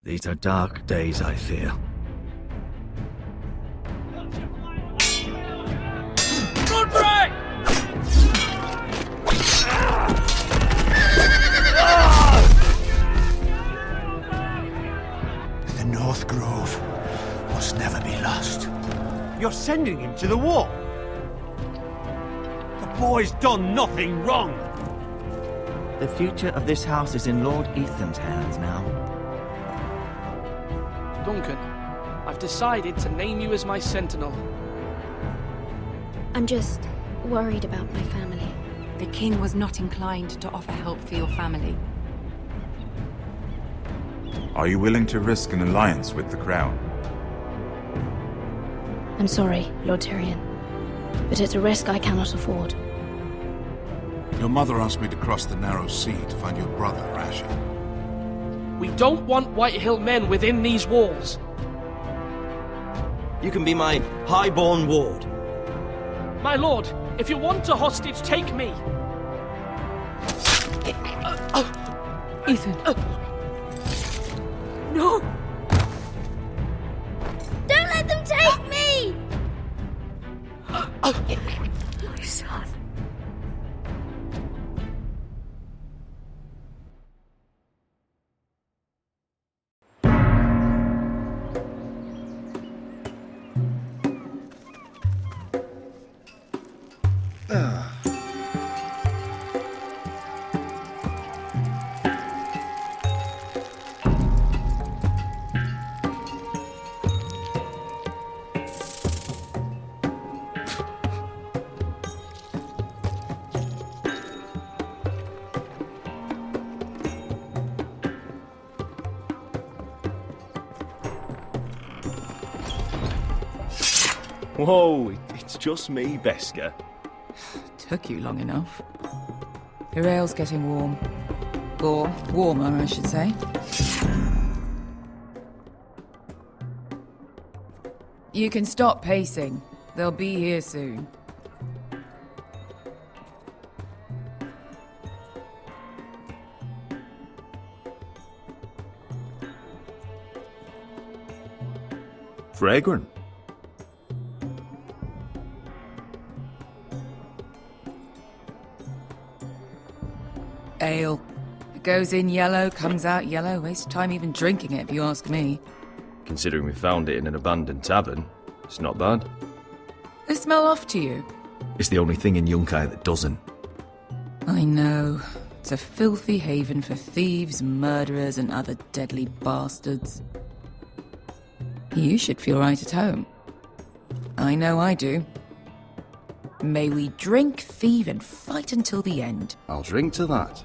These are dark days, I fear. The North Grove must never be lost. You're sending him to the war? The boy's done nothing wrong. The future of this house is in Lord Ethan's hands now. Duncan, I've decided to name you as my sentinel. I'm just worried about my family. The king was not inclined to offer help for your family. Are you willing to risk an alliance with the Crown? I'm sorry, Lord Tyrion, but it's a risk I cannot afford. Your mother asked me to cross the narrow sea to find your brother, Rasha. We don't want Whitehill men within these walls. You can be my highborn ward. My lord, if you want a hostage, take me. Ethan. No! Don't let them take me! My son. Whoa, it's just me, Beskar. Took you long enough. Your ale's getting warm. Or warmer, I should say. You can stop pacing. They'll be here soon. Fragrant. Ale. It goes in yellow, comes out yellow. Waste of time even drinking it, if you ask me. Considering we found it in an abandoned tavern, it's not bad. They smell off to you. It's the only thing in Yunkai that doesn't. I know. It's a filthy haven for thieves, murderers, and other deadly bastards. You should feel right at home. I know I do. May we drink, thieve, and fight until the end. I'll drink to that.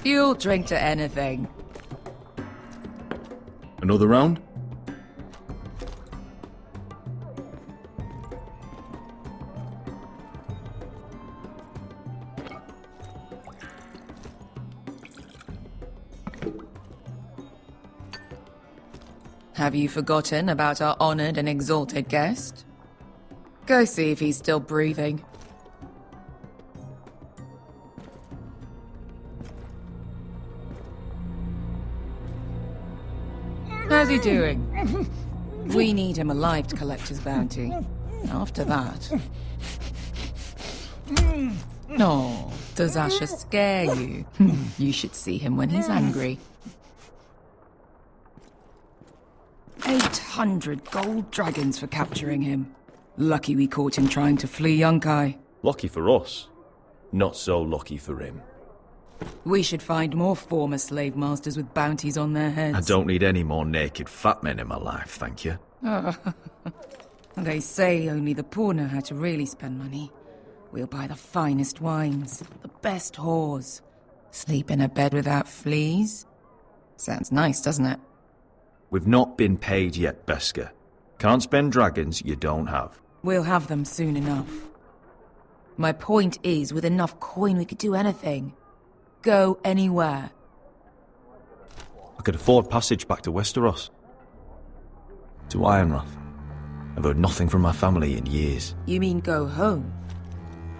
You'll drink to anything. Another round? Have you forgotten about our honored and exalted guest? Go see if he's still breathing. How's he doing? We need him alive to collect his bounty. After that... Oh, does Asher scare you? You should see him when he's angry. 800 gold dragons for capturing him. Lucky we caught him trying to flee Yunkai. Lucky for us. Not so lucky for him. We should find more former slave masters with bounties on their heads. I don't need any more naked fat men in my life, thank you. They say only the poor know how to really spend money. We'll buy the finest wines, the best whores. Sleep in a bed without fleas. Sounds nice, doesn't it? We've not been paid yet, Beskar. Can't spend dragons you don't have. We'll have them soon enough. My point is, with enough coin we could do anything. Go anywhere. I could afford passage back to Westeros. To Ironrath. I've heard nothing from my family in years. You mean go home?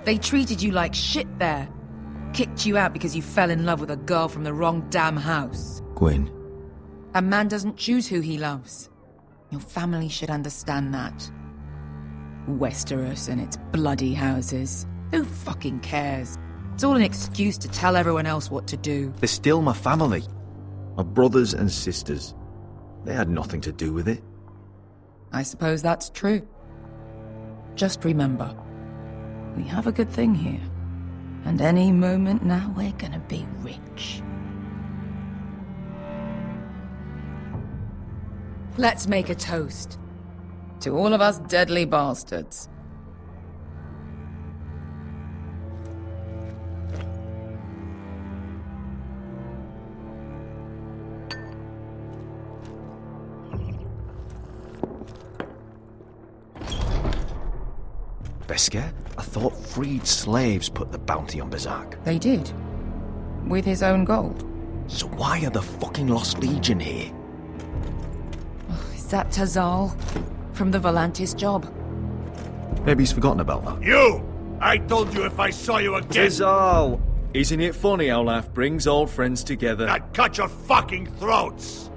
They treated you like shit there. Kicked you out because you fell in love with a girl from the wrong damn house. Gwyn. A man doesn't choose who he loves. Your family should understand that. Westeros and its bloody houses. Who fucking cares? It's all an excuse to tell everyone else what to do. They're still my family. My brothers and sisters. They had nothing to do with it. I suppose that's true. Just remember, we have a good thing here. And any moment now we're gonna be rich. Let's make a toast. To all of us deadly bastards. Beskar? I thought freed slaves put the bounty on Berserk. They did. With his own gold. So why are the fucking Lost Legion here? Is that Tazal? From the Volantis job? Maybe he's forgotten about that. You! I told you if I saw you again, Tizal! Isn't it funny how life brings old friends together? I'd cut your fucking throats!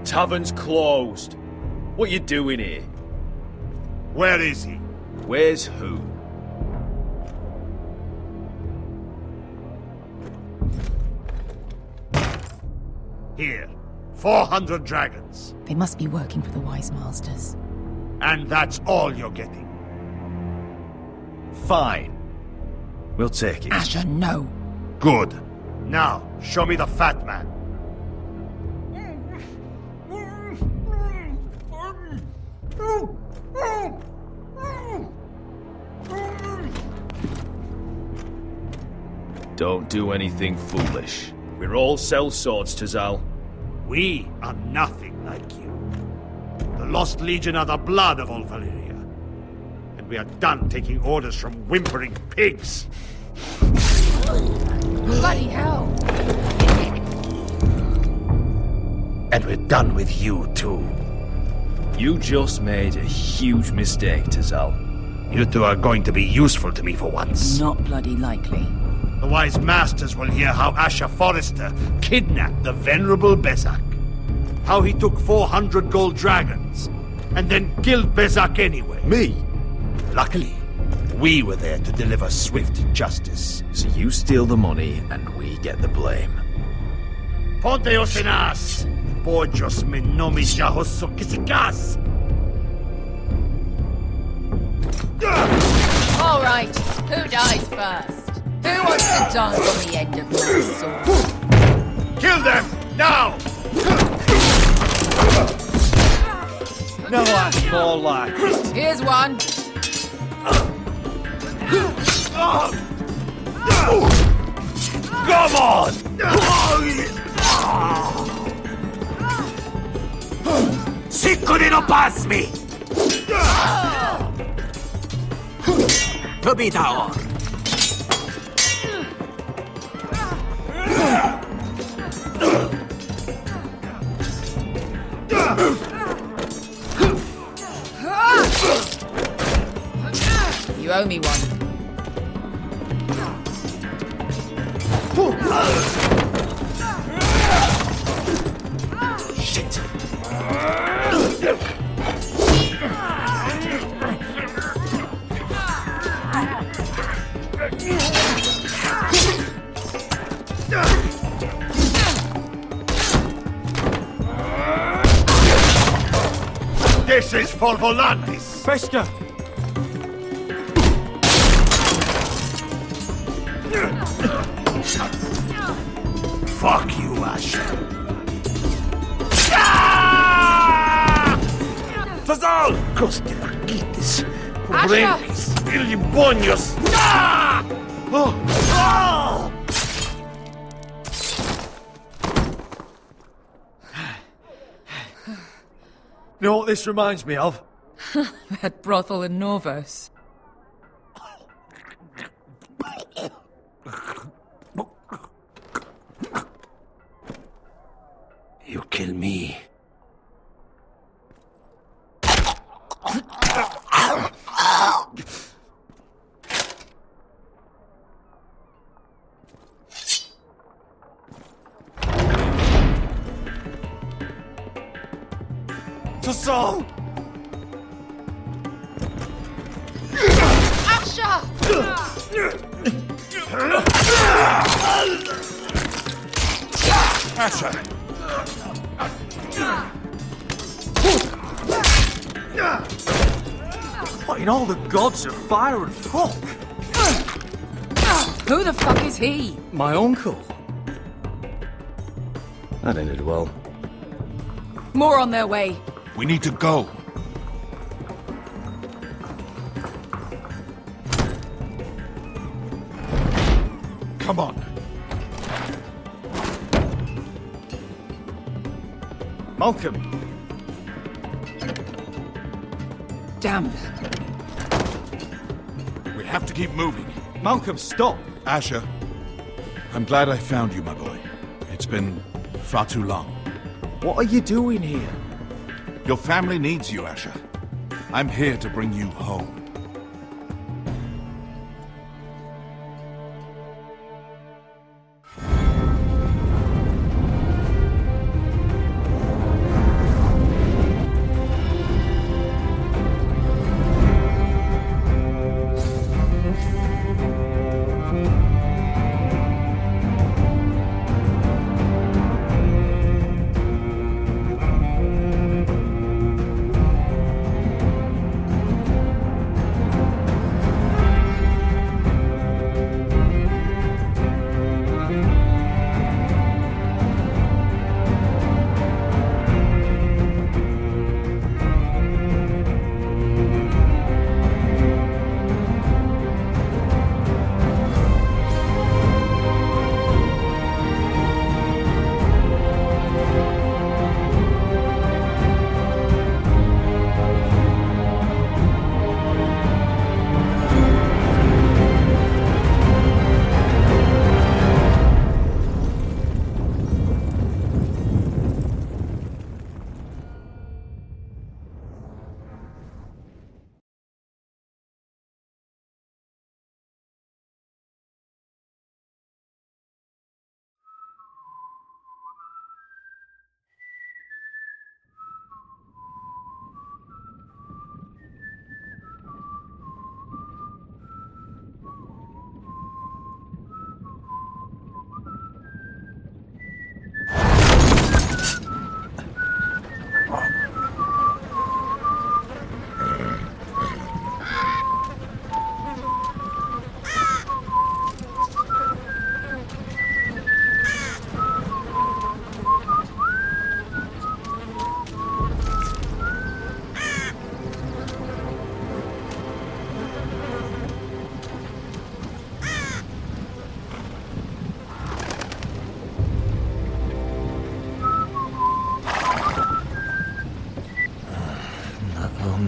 Tavern's closed. What you doing here? Where is he? Where's who? Here. 400 dragons. They must be working for the Wise Masters. And that's all you're getting. Fine. We'll take it. Asher, no. Good. Now, show me the fat man. Don't do anything foolish. We're all sellswords, Tazal. We are nothing like you. The Lost Legion are the blood of all Valyria. And we are done taking orders from whimpering pigs. Bloody hell! And we're done with you, too. You just made a huge mistake, Tazal. You two are going to be useful to me for once. Not bloody likely. The Wise Masters will hear how Asher Forrester kidnapped the venerable Bezak. How he took 400 gold dragons, and then killed Bezak anyway. Me? Luckily, we were there to deliver swift justice. So you steal the money, and we get the blame. Ponteos en as! Pojos me nomis jahosso kisikas! All right, who dies first? Who wants to dance on the end of my sword? Kill them! Now! No, that's more like it. Here's one. Come on! Sicuri no pasmi! Tobitao! You owe me one. Shit! This is for Volantis! Beskar! Fuck you, Asher. Tazal! Coste raquitis, cubrentes, ilibonios. You know what this reminds me of? That brothel in Norvos. You kill me. soul! Asher! What in all the gods of fire and fuck? Who the fuck is he? My uncle. That ended well. More on their way. We need to go. Come on. Malcolm. Damn. We have to keep moving. Malcolm, stop. Asher, I'm glad I found you, my boy. It's been far too long. What are you doing here? Your family needs you, Asher. I'm here to bring you home.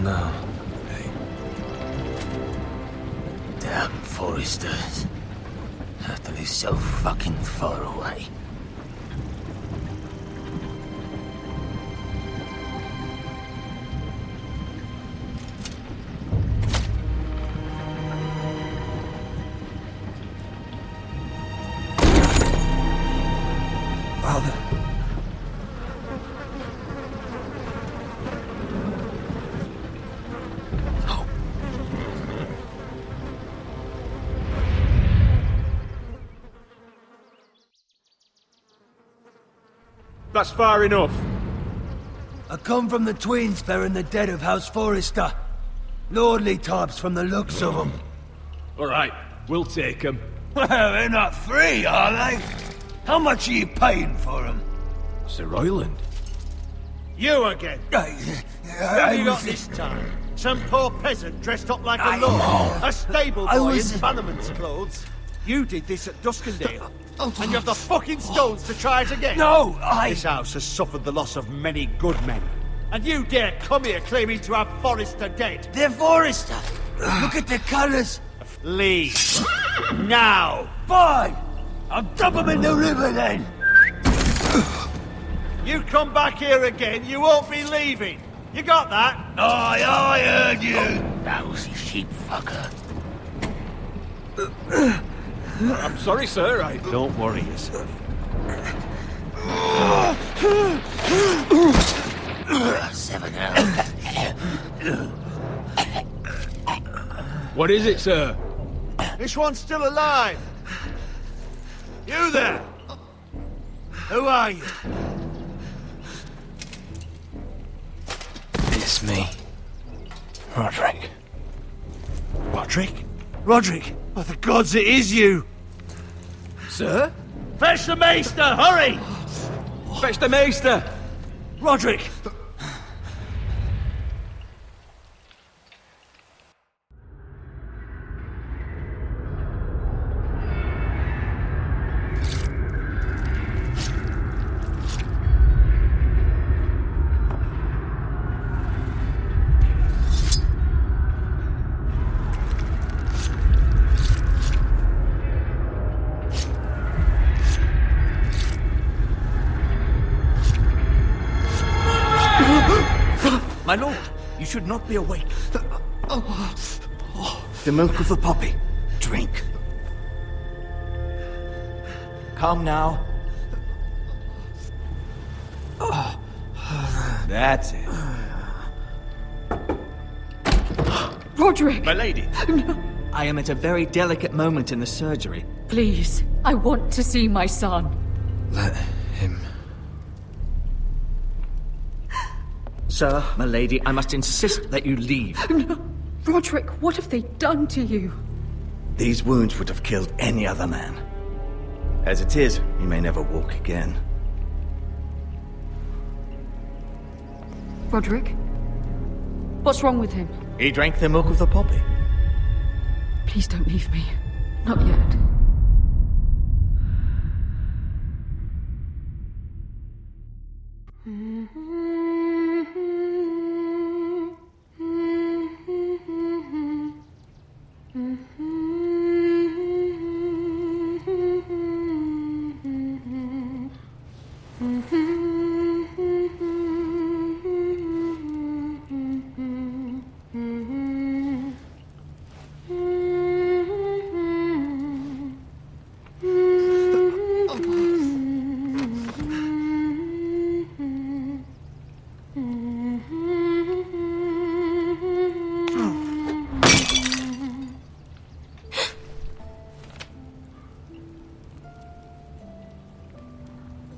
now. Hey. Damn foresters. Have to live so fucking far away. Father. That's far enough. I come from the twins bearing the dead of House Forrester. Lordly types from the looks of them. All right, we'll take them. Well, they're not free, are they? How much are you paying for them? Sir Royland. You again. What have you got this time? Some poor peasant dressed up like a lord. A stable boy in Bannerman's clothes. You did this at Duskendale. And you have the fucking stones to try it again? No, This house has suffered the loss of many good men. And you dare come here claiming to have Forrester dead? They're Forrester. Look at the colours. Leave. Now. Fine. I'll dump them in the river then. You come back here again, you won't be leaving. You got that? Aye, I heard you. Lousy sheep fucker. I'm sorry, sir. Don't worry yourself. What is it, sir? This one's still alive. You there? Who are you? It's me. Roderick. Roderick? Roderick? By the gods, it is you! Sir? Fetch the maester, hurry! Fetch the maester! Roderick! My lord, you should not be awake. The milk of the poppy. Drink. Calm now. That's it. Roderick! My lady. I am at a very delicate moment in the surgery. Please, I want to see my son. Let him... Sir, my lady, I must insist that you leave. No. Roderick, what have they done to you? These wounds would have killed any other man. As it is, he may never walk again. Roderick? What's wrong with him? He drank the milk of the poppy. Please don't leave me. Not yet.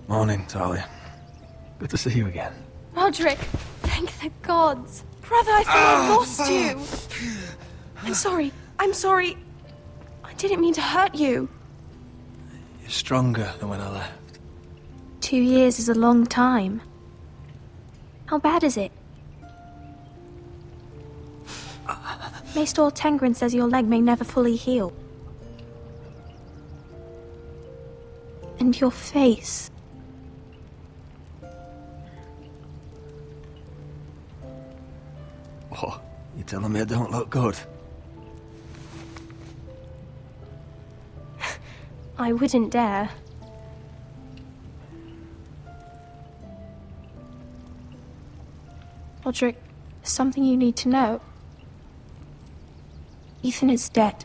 Morning, Talia. Good to see you again. Roderick, thank the gods. Brother, I thought I lost you. I'm sorry. I didn't mean to hurt you. You're stronger than when I left. 2 years is a long time. How bad is it? Maester Tengrin says your leg may never fully heal. And your face. What? You telling me I don't look good? I wouldn't dare. Roderick, there's something you need to know. Ethan is dead.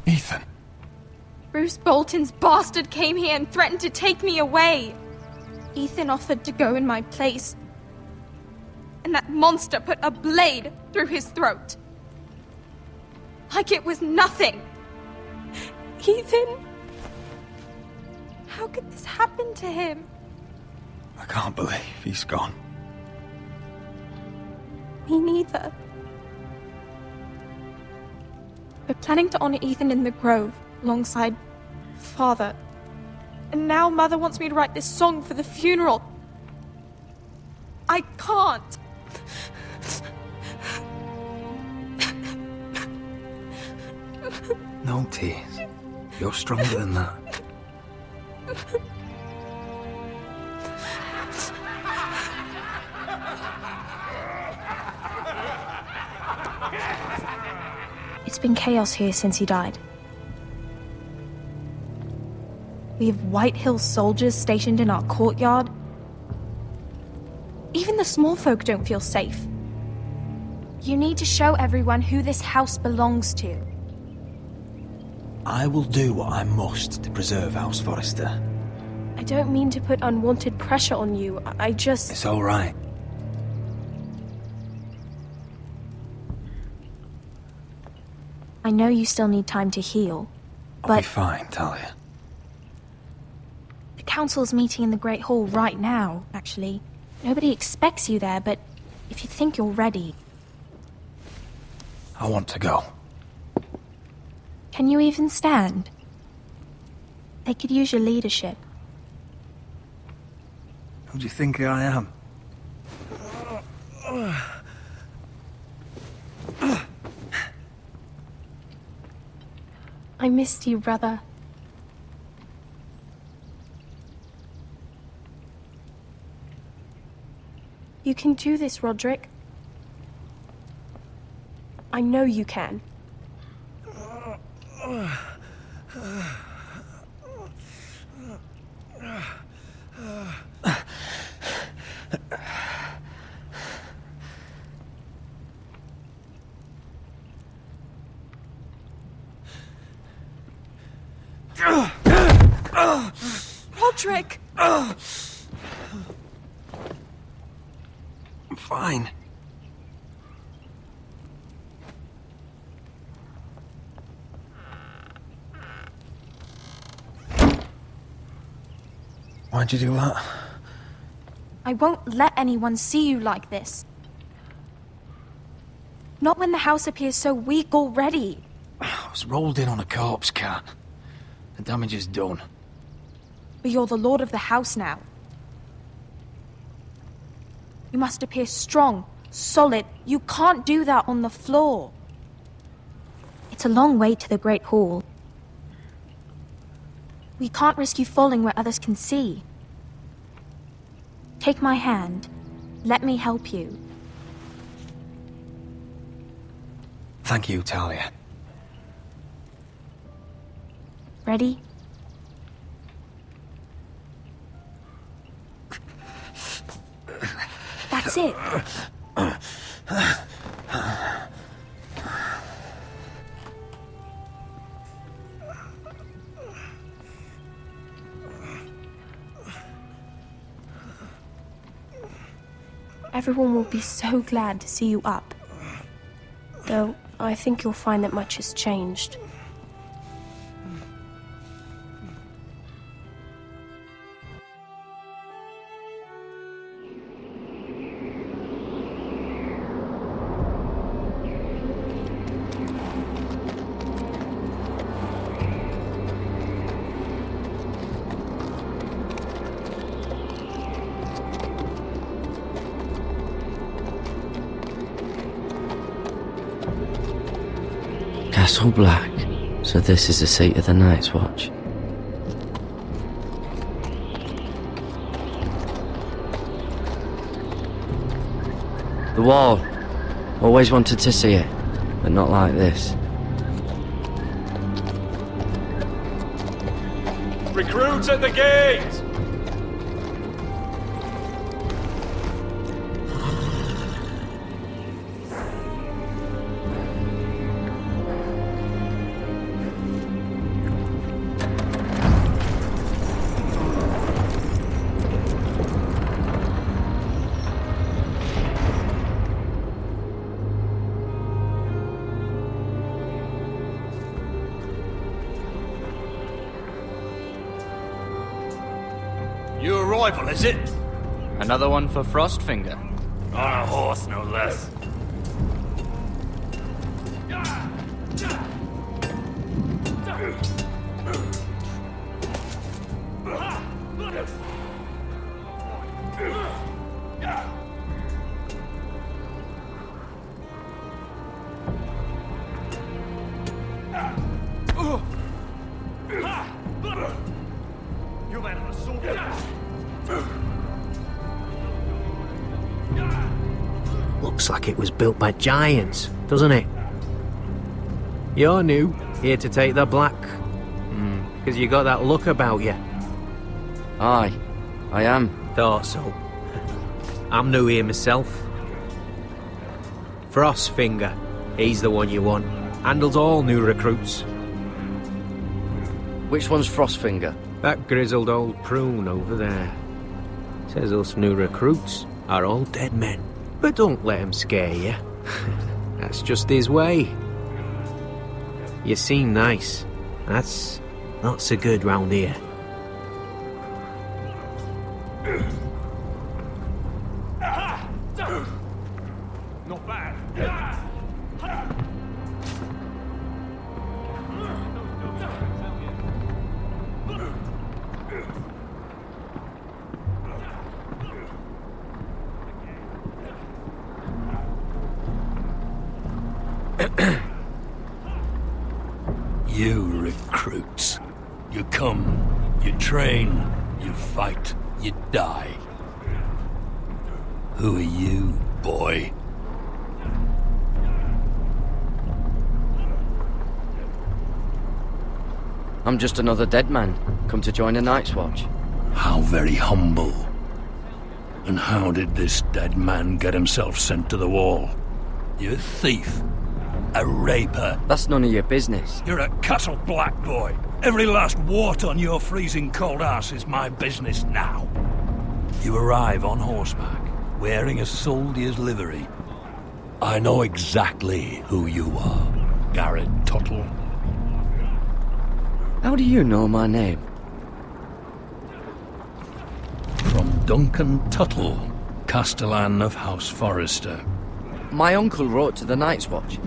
Ethan? Bruce Bolton's bastard came here and threatened to take me away. Ethan offered to go in my place. And that monster put a blade through his throat. Like it was nothing. Ethan? How could this happen to him? I can't believe he's gone. Me neither. We're planning to honor Ethan in the Grove, alongside Father. And now Mother wants me to write this song for the funeral. I can't. No tears. You're stronger than that. It's been chaos here since he died. We have White Hill soldiers stationed in our courtyard. Even the small folk don't feel safe. You need to show everyone who this house belongs to. I will do what I must to preserve House Forrester. I don't mean to put unwanted pressure on you. I just... It's all right. I know you still need time to heal, I'll be but fine, Talia. the council's meeting in the Great Hall right now, actually. Nobody expects you there, but if you think you're ready... I want to go. Can you even stand? They could use your leadership. Who do you think I am? I missed you, brother. You can do this, Roderick. I know you can. Roderick! I'm fine. Why'd you do that? I won't let anyone see you like this. Not when the house appears so weak already. I was rolled in on a corpse cart. The damage is done. But you're the lord of the house now. You must appear strong, solid. You can't do that on the floor. It's a long way to the Great Hall. We can't risk you falling where others can see. Take my hand. Let me help you. Thank you, Talia. Ready? That's it. Everyone will be so glad to see you up. Though, I think you'll find that much has changed. Castle Black. So this is the seat of the Night's Watch. The wall. Always wanted to see it, but not like this. Recruits at the gate! New arrival, is it? Another one for Frostfinger. On a horse, no less. You man on a sword. Looks like it was built by giants, doesn't it? You're new, here to take the black. Because you got that look about you. Aye, I am. Thought so. I'm new here myself. Frostfinger, he's the one you want. Handles all new recruits. Which one's Frostfinger? That grizzled old prune over there. Says us new recruits are all dead men. But don't let him scare you. That's just his way. You seem nice. That's not so good round here. Not bad. You recruits. You come, you train, you fight, you die. Who are you, boy? I'm just another dead man, come to join the Night's Watch. How very humble. And how did this dead man get himself sent to the wall? You a thief? A raper? That's none of your business. You're a Castle Black boy. Every last wart on your freezing cold ass is my business now. You arrive on horseback, wearing a soldier's livery. I know exactly who you are, Garrett Tuttle. How do you know my name? From Duncan Tuttle, Castellan of House Forrester. My uncle wrote to the Night's Watch.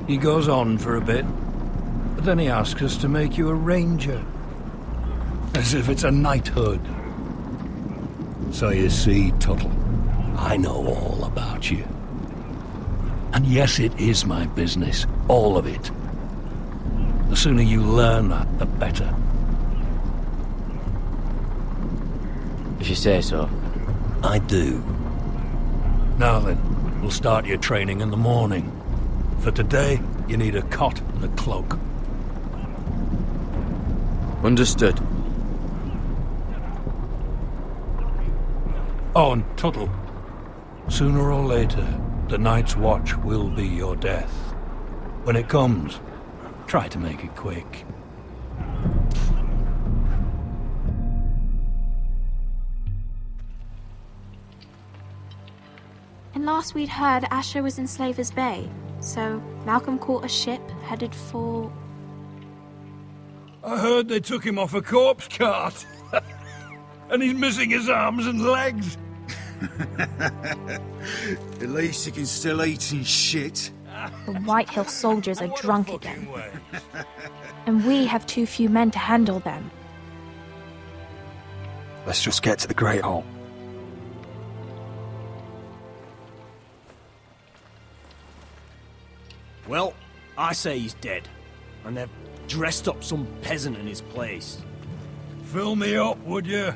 He goes on for a bit, but then he asks us to make you a ranger. As if it's a knighthood. So you see, Tuttle, I know all about you. And yes, it is my business, all of it. The sooner you learn that, the better. If you say so. I do. Now then, we'll start your training in the morning. For today, you need a cot and a cloak. Understood. Oh, and Tuttle, sooner or later, the Night's Watch will be your death. When it comes, try to make it quick. And last we'd heard, Asher was in Slaver's Bay. So Malcolm caught a ship headed for... I heard they took him off a corpse cart. And he's missing his arms and legs. At least he can still eat and shit. The White Hill soldiers are drunk again. And we have too few men to handle them. Let's just get to the Great Hall. Well, I say he's dead. And they've dressed up some peasant in his place. Fill me up, would you?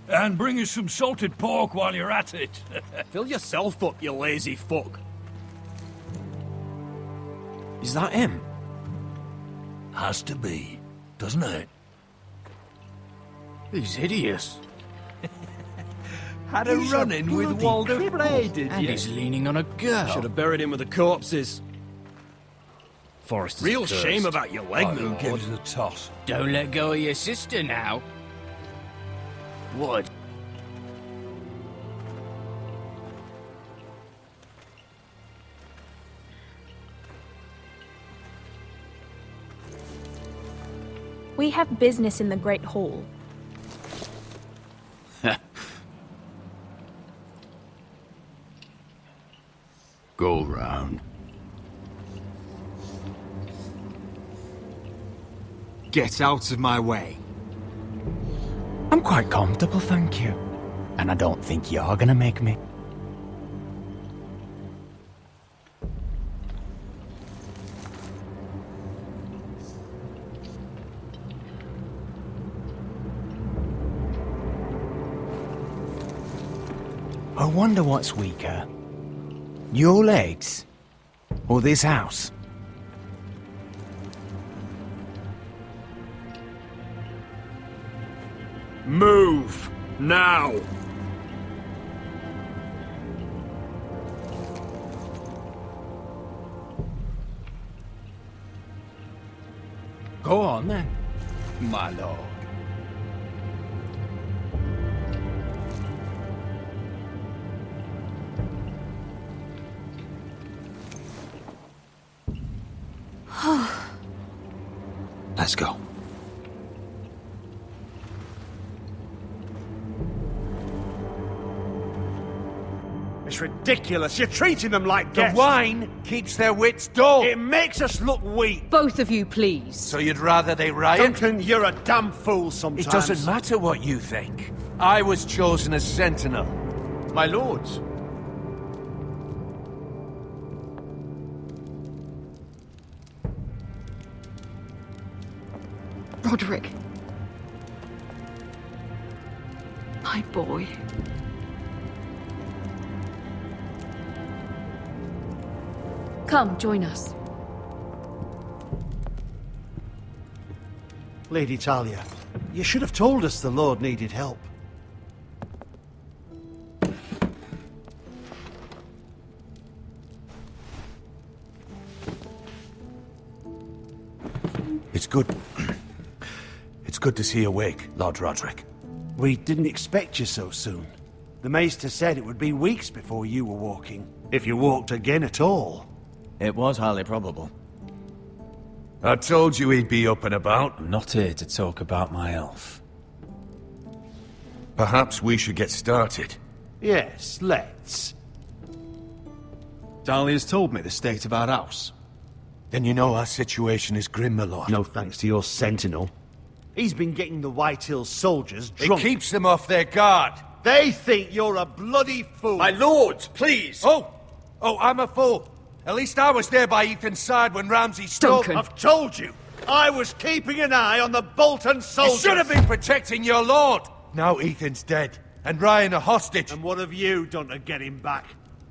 And bring us some salted pork while you're at it. Fill yourself up, you lazy fuck. Is that him? Has to be, doesn't it? He's hideous. Had a run-in with Walder Frey, did And you? he's leaning on a girl. Should have buried him with the corpses. Forrester's Real cursed. shame about your leg, Who Lord. gives a toss? Don't let go of your sister now. Would. We have business in the Great Hall. Go round. Get out of my way. I'm quite comfortable, thank you. And I don't think you're gonna make me. I wonder what's weaker. Your legs? Or this house? Move! Now! Go on then, my lord. Let's go. It's ridiculous. You're treating them like guests. The wine keeps their wits dull. It makes us look weak. Both of you, please. So you'd rather they riot? Duncan, you're a damn fool sometimes. It doesn't matter what you think. I was chosen as sentinel. My lords. Roderick. My boy. Come, join us. Lady Talia, you should have told us the Lord needed help. It's good. It's good to see you awake, Lord Roderick. We didn't expect you so soon. The Maester said it would be weeks before you were walking, if you walked again at all. It was highly probable. I told you he'd be up and about. I'm not here to talk about my elf. Perhaps we should get started. Yes, let's. Dahlia's told me the state of our house. Then you know our situation is grim, my lord. No thanks to your sentinel. He's been getting the White Hills soldiers drunk. It keeps them off their guard. They think you're a bloody fool. My lords, please! Oh, I'm a fool. At least I was there by Ethan's side when Ramsay stole... Duncan. I've told you. I was keeping an eye on the Bolton soldiers. You should have been protecting your lord. Now Ethan's dead, and Ryan a hostage. And what have you done to get him back?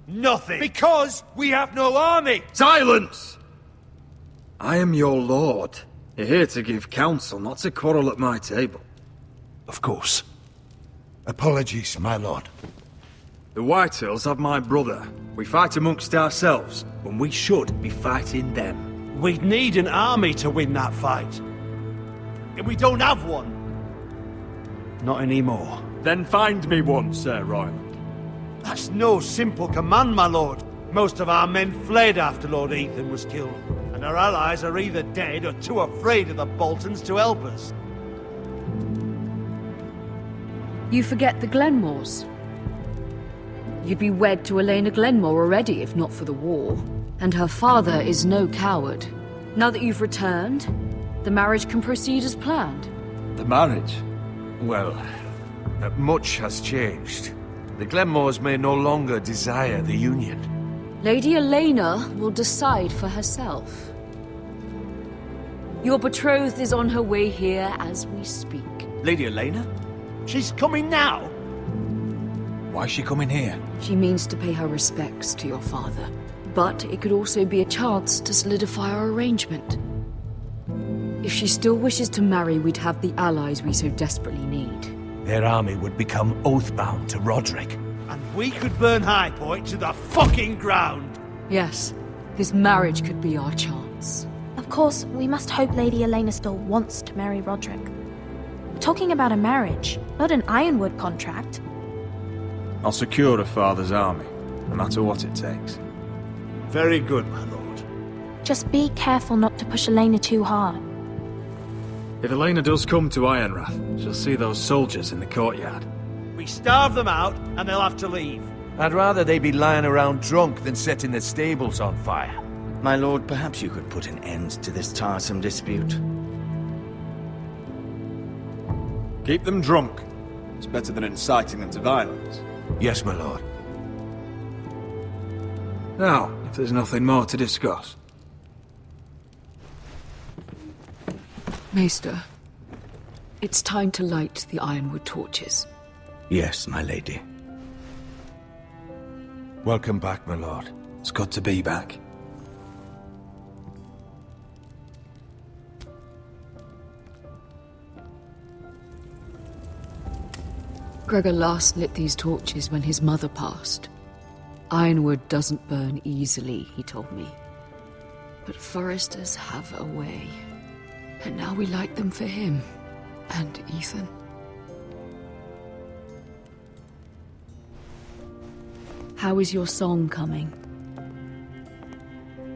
Nothing. Because we have no army. Silence! I am your lord. You're here to give counsel, not to quarrel at my table. Of course. Apologies, my lord. The Whitehills have my brother. We fight amongst ourselves, when we should be fighting them. We'd need an army to win that fight. And we don't have one. Not anymore. Then find me one, Sir Royland. That's no simple command, my lord. Most of our men fled after Lord Ethan was killed, and our allies are either dead or too afraid of the Boltons to help us. You forget the Glenmores. You'd be wed to Elena Glenmore already if not for the war. And her father is no coward. Now that you've returned, the marriage can proceed as planned. The marriage? Well, much has changed. The Glenmores may no longer desire the union. Lady Elena will decide for herself. Your betrothed is on her way here as we speak. Lady Elena? She's coming now. Why is she coming here? She means to pay her respects to your father. But it could also be a chance to solidify our arrangement. If she still wishes to marry, we'd have the allies we so desperately need. Their army would become oath-bound to Roderick. And we could burn High Point to the fucking ground. Yes, this marriage could be our chance. Of course, we must hope Lady Elena still wants to marry Roderick. We're talking about a marriage, not an Ironwood contract. I'll secure her father's army, no matter what it takes. Very good, my lord. Just be careful not to push Elena too hard. If Elena does come to Ironrath, she'll see those soldiers in the courtyard. We starve them out, and they'll have to leave. I'd rather they be lying around drunk than setting the stables on fire. My lord, perhaps you could put an end to this tiresome dispute. Keep them drunk. It's better than inciting them to violence. Yes, my lord. Now, if there's nothing more to discuss. Maester, it's time to light the Ironwood torches. Yes, my lady. Welcome back, my lord. It's good to be back. Gregor last lit these torches when his mother passed. Ironwood doesn't burn easily, he told me. But foresters have a way. And now we light them for him. And Ethan. How is your song coming?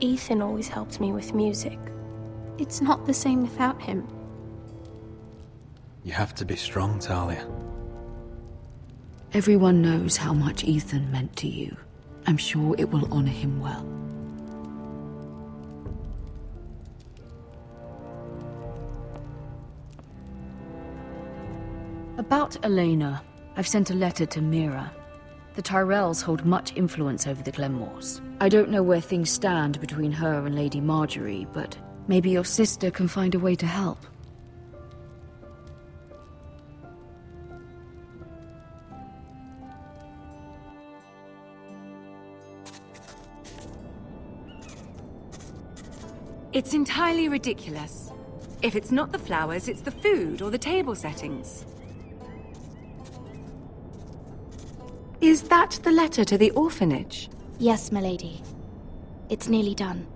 Ethan always helps me with music. It's not the same without him. You have to be strong, Talia. Everyone knows how much Ethan meant to you. I'm sure it will honor him well. About Elena, I've sent a letter to Mira. The Tyrells hold much influence over the Glenmores. I don't know where things stand between her and Lady Marjorie, but maybe your sister can find a way to help. It's entirely ridiculous. If it's not the flowers, it's the food or the table settings. Is that the letter to the orphanage? Yes, milady. It's nearly done.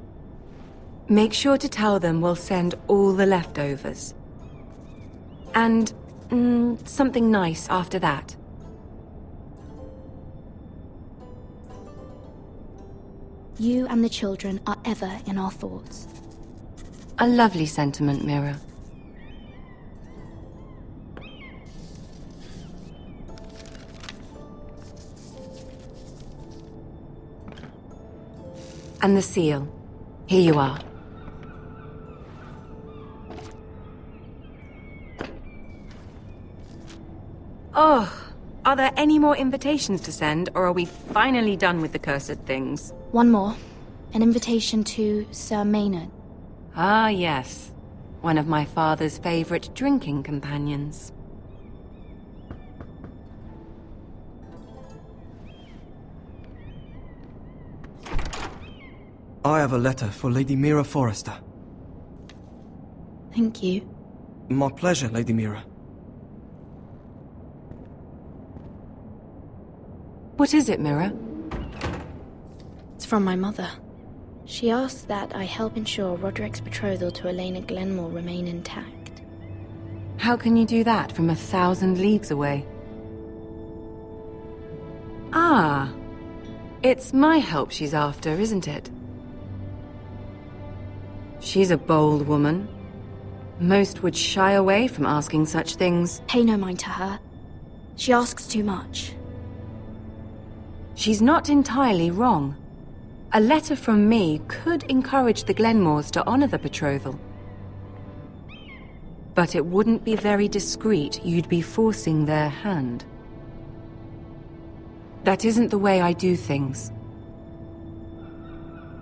Make sure to tell them we'll send all the leftovers. And something nice after that. You and the children are ever in our thoughts. A lovely sentiment, Mira. And the seal. Here you are. Oh, are there any more invitations to send, or are we finally done with the cursed things? One more. An invitation to Sir Maynard. Ah, yes. One of my father's favorite drinking companions. I have a letter for Lady Mira Forrester. Thank you. My pleasure, Lady Mira. What is it, Mira? It's from my mother. She asks that I help ensure Roderick's betrothal to Elena Glenmore remain intact. How can you do that from 1,000 leagues away? Ah, it's my help she's after, isn't it? She's a bold woman. Most would shy away from asking such things. Pay no mind to her. She asks too much. She's not entirely wrong. A letter from me could encourage the Glenmores to honor the betrothal. But it wouldn't be very discreet. You'd be forcing their hand. That isn't the way I do things.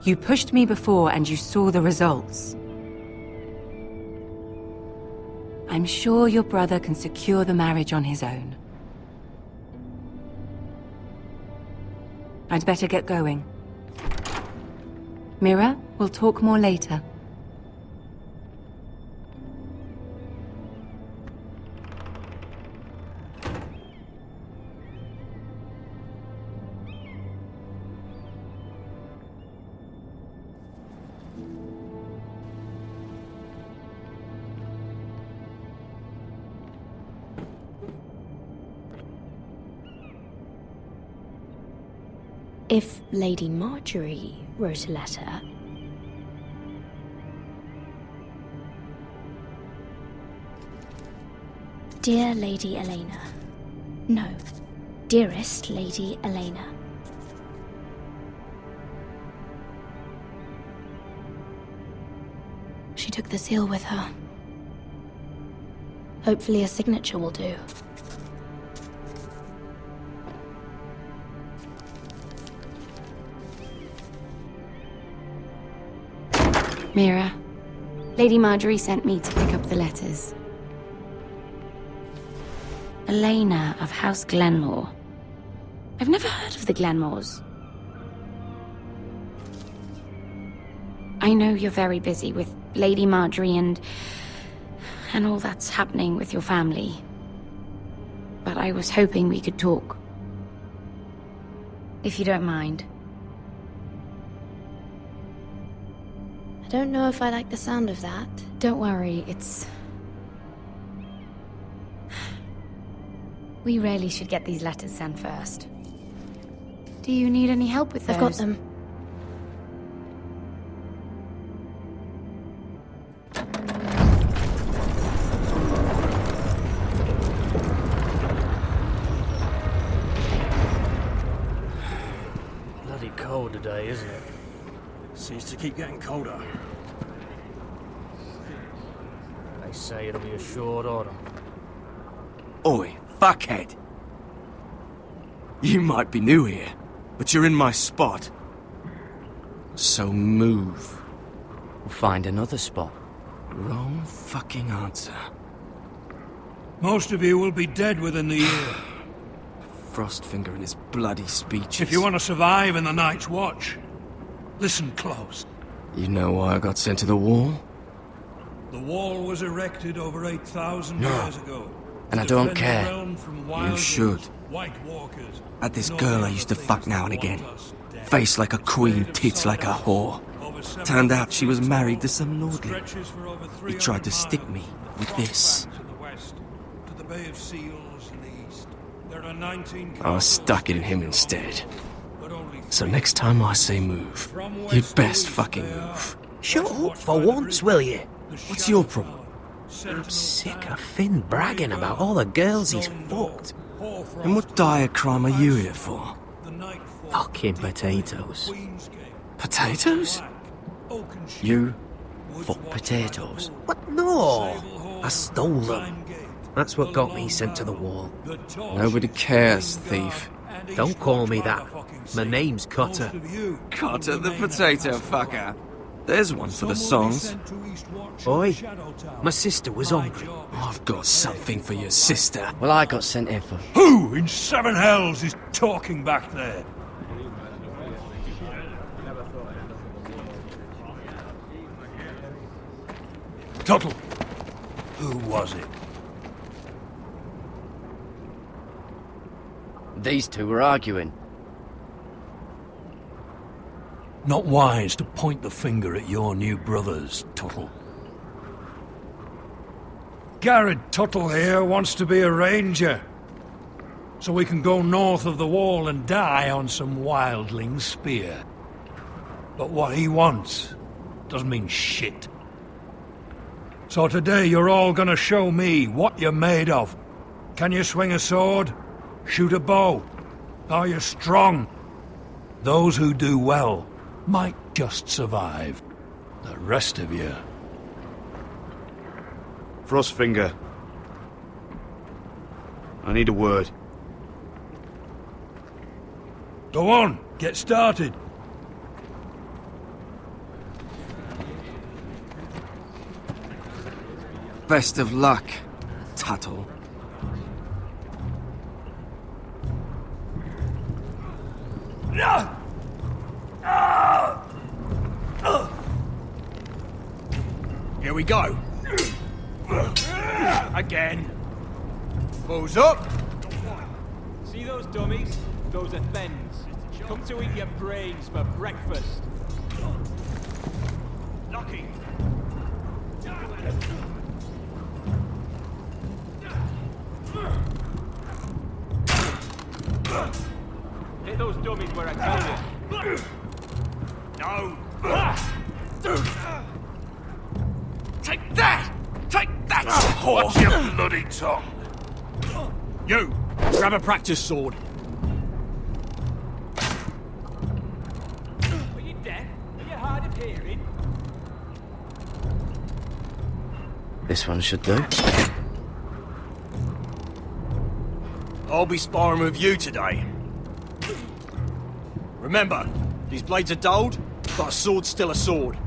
You pushed me before and you saw the results. I'm sure your brother can secure the marriage on his own. I'd better get going. Mira, we'll talk more later. If Lady Marjorie wrote a letter... Dear Lady Elena. No. Dearest Lady Elena. She took the seal with her. Hopefully a signature will do. Mira, Lady Marjorie sent me to pick up the letters. Elena of House Glenmore. I've never heard of the Glenmores. I know you're very busy with Lady Marjorie and all that's happening with your family. But I was hoping we could talk. If you don't mind. I don't know if I like the sound of that. Don't worry, it's... We really should get these letters sent first. Do you need any help with those? I've got them. cold today, isn't it? Seems to keep getting colder. They say it'll be a short autumn. Oi, fuckhead. You might be new here, but you're in my spot. So move. We'll find another spot. Wrong fucking answer. Most of you will be dead within the year. Frostfinger and his bloody speeches. If you want to survive in the Night's Watch, listen close. You know why I got sent to the wall? The wall was erected over 8,000 years ago. And I don't care. You should. White walkers. Had this girl I used to fuck now and again. Face like a queen, tits like a whore. Turned out she was married to some lordling. He tried to stick me with this. I stuck it in him instead. So next time I say move, you'd best fucking move. Shut up for once, will you? What's your problem? I'm sick of Finn bragging about all the girls he's fucked. And what dire crime are you here for? Fucking potatoes. Potatoes? You fuck potatoes? What? No! I stole them. That's what got me sent to the wall. Nobody cares, thief. Don't call me that. My name's Cutter. Cutter the potato fucker. There's one for the songs. Oi, my sister was hungry. I've got something for your sister. Well, I got sent here for... Who in seven hells is talking back there? Tuttle, who was it? These two were arguing. Not wise to point the finger at your new brothers, Tuttle. Garrett Tuttle here wants to be a ranger, so we can go north of the wall and die on some wildling spear. But what he wants doesn't mean shit. So today you're all gonna show me what you're made of. Can you swing a sword? Shoot a bow? Are you strong? Those who do well might just survive. The rest of you... Frostfinger. I need a word. Go on, get started. Best of luck, Tuttle. Here we go. Again. Balls up. See those dummies? Those are thens. Come to eat your brains for breakfast. Lucky. Hit those dummies where I tell you. No. Take that! Take that! Watch your bloody tongue. You, grab a practice sword. Are you deaf? Are you hard of hearing? This one should do. I'll be sparring with you today. Remember, these blades are dulled, but a sword's still a sword.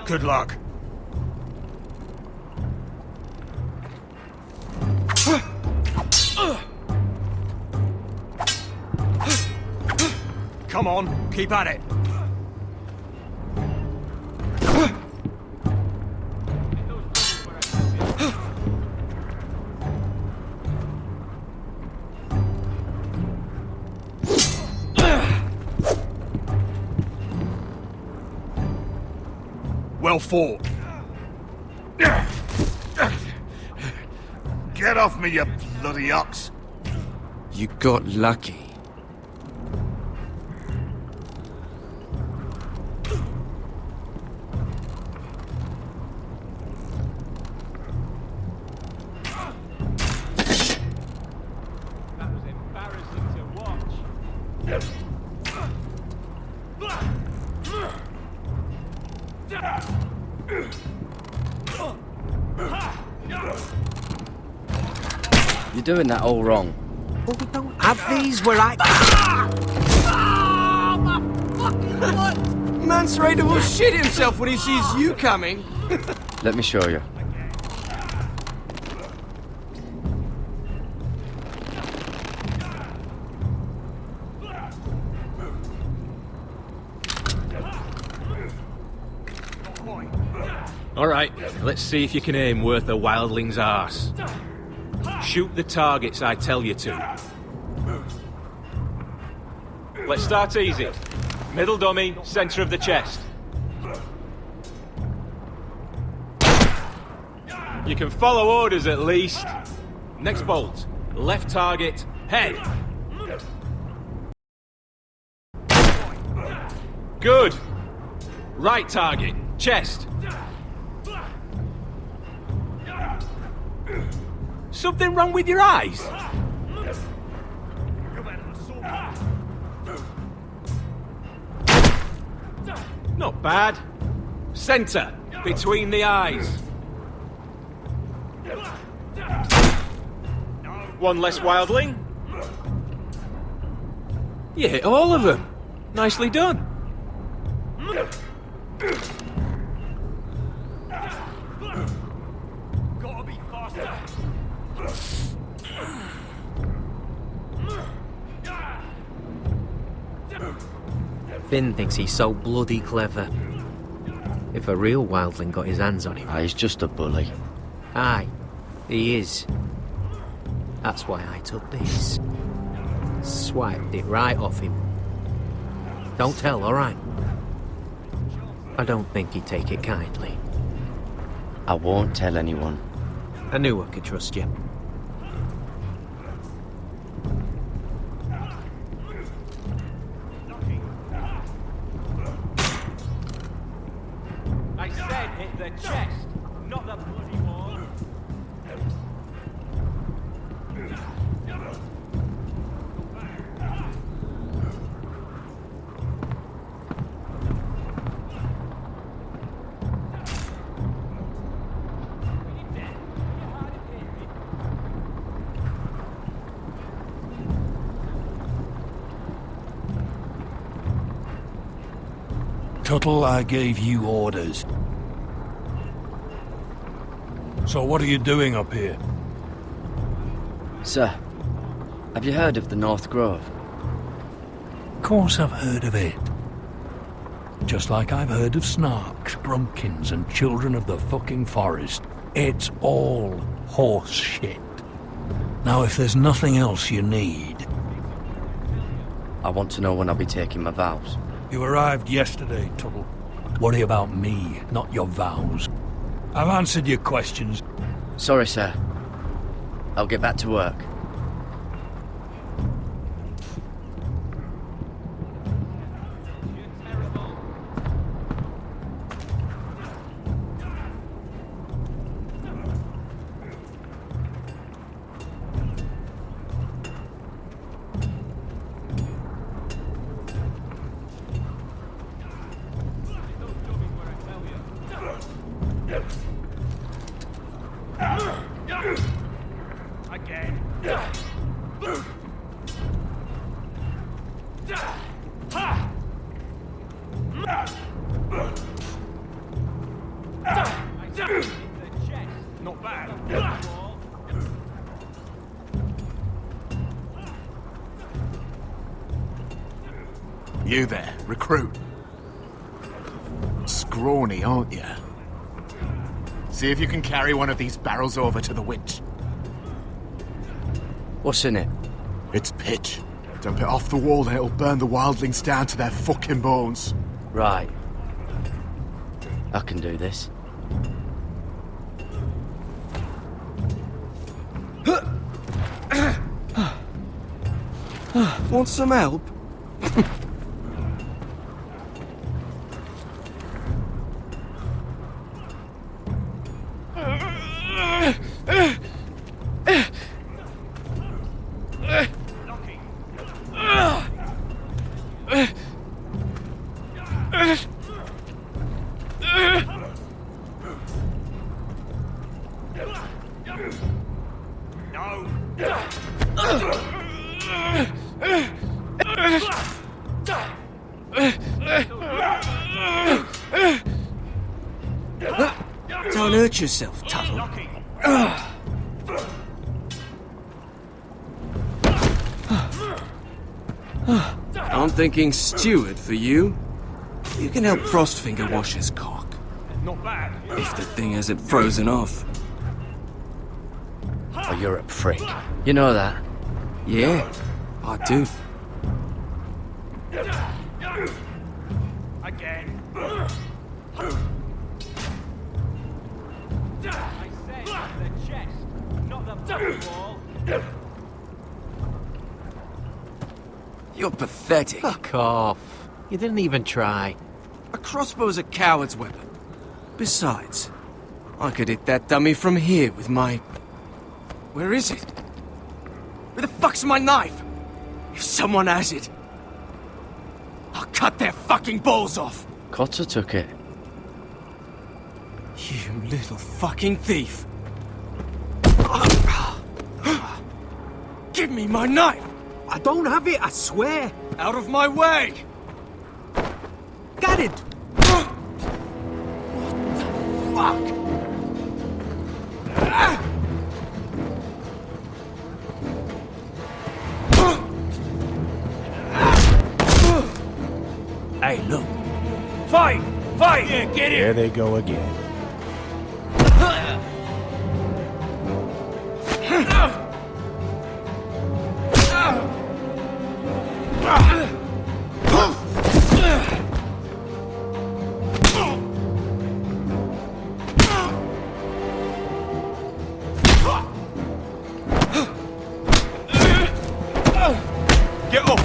Good luck. Come on, keep at it. Well fought. Get off me, you bloody ox! You got lucky. That was embarrassing to watch. You're doing that all wrong. Well, we don't have these where I... Man's Raider will shit himself when he sees you coming. Let me show you. All right, let's see if you can aim worth a wildling's arse. Shoot the targets I tell you to. Let's start easy. Middle dummy, center of the chest. You can follow orders at least. Next bolt. Left target, head. Good. Right target, chest. Something wrong with your eyes? Not bad. Center, between the eyes. One less wildling. You hit all of them. Nicely done. Gotta be faster. Finn thinks he's so bloody clever. If a real wildling got his hands on him... He's just a bully. Aye, he is. That's why I took this. Swiped it right off him. Don't tell, alright? I don't think he'd take it kindly. I won't tell anyone. I knew I could trust you. I said hit the chest, not the bloody wall. Tuttle, I gave you orders. So what are you doing up here? Sir, have you heard of the North Grove? Of course I've heard of it. Just like I've heard of snarks, brumpkins, and children of the fucking forest. It's all horse shit. Now, if there's nothing else you need... I want to know when I'll be taking my vows. You arrived yesterday, Tuttle. Worry about me, not your vows. I've answered your questions. Sorry, sir. I'll get back to work. Again. Not bad. You there, recruit. Scrawny, aren't you? See if you can carry one of these barrels over to the winch. What's in it? It's pitch. Dump it off the wall and it'll burn the wildlings down to their fucking bones. Right. I can do this. Want some help? Don't hurt yourself, Tuttle. I'm thinking steward for you. You can help Frostfinger wash his cock. Not bad. If the thing hasn't frozen off. Oh, you're a prick. You know that? Yeah, I do. Again. I said the chest, not the back wall. You're pathetic. Fuck off. You didn't even try. A crossbow's a coward's weapon. Besides, I could hit that dummy from here with my... Where is it? Where the fuck's my knife? If someone has it, I'll cut their fucking balls off. Cotter took it. You little fucking thief. Give me my knife! I don't have it, I swear. Out of my way! Got it! Fuck! Hey, look. Fight! Fight! Yeah, get it! There they go again. Get up!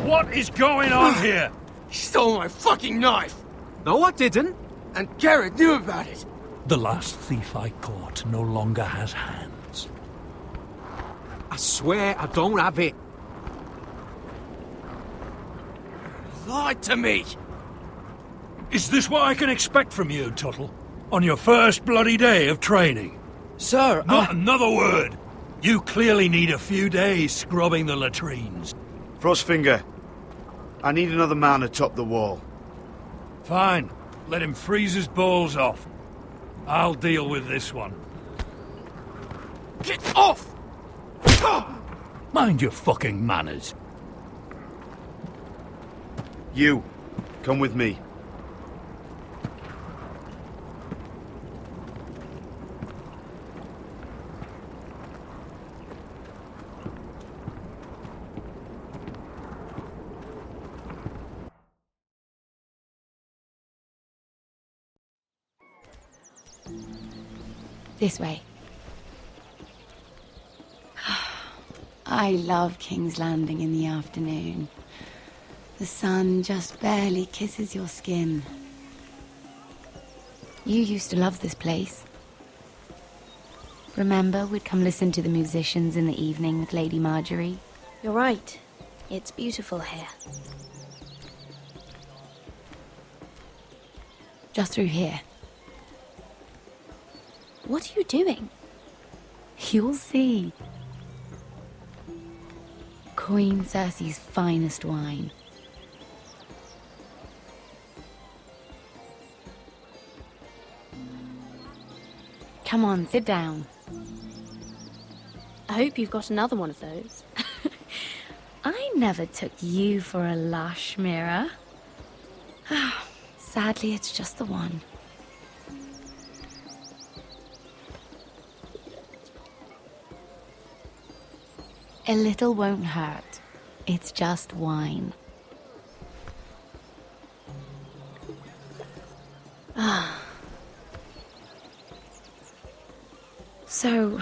What is going on here? He stole my fucking knife! No, I didn't. And Garrett knew about it! The last thief I caught no longer has hands. I swear I don't have it. Lied to me! Is this what I can expect from you, Tuttle? On your first bloody day of training? Sir, Not another word! You clearly need a few days scrubbing the latrines. Frostfinger, I need another man atop the wall. Fine. Let him freeze his balls off. I'll deal with this one. Get off! Mind your fucking manners. You, come with me. This way. I love King's Landing in the afternoon. The sun just barely kisses your skin. You used to love this place. Remember, we'd come listen to the musicians in the evening with Lady Marjorie? You're right. It's beautiful here. Just through here. What are you doing? You'll see. Queen Cersei's finest wine. Come on, sit down. I hope you've got another one of those. I never took you for a lush, Mira. Sadly, it's just the one. A little won't hurt. It's just wine. Ah. So,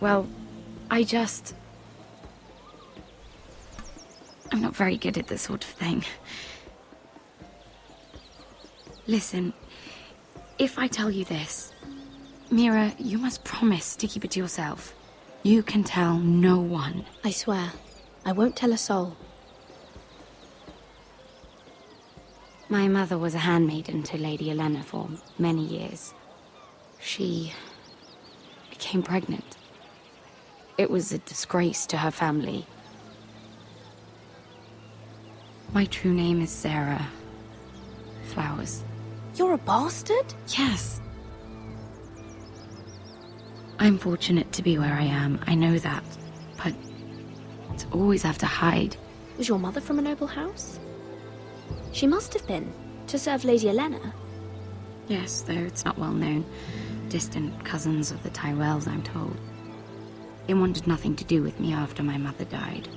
well, I'm not very good at this sort of thing. Listen, if I tell you this, Mira, you must promise to keep it to yourself. You can tell no one. I swear, I won't tell a soul. My mother was a handmaiden to Lady Elena for many years. She became pregnant. It was a disgrace to her family. My true name is Sarah Flowers. You're a bastard? Yes. I'm fortunate to be where I am, I know that. But to always have to hide. Was your mother from a noble house? She must have been, to serve Lady Elena. Yes, though it's not well known. Distant cousins of the Tyrells, I'm told. They wanted nothing to do with me after my mother died.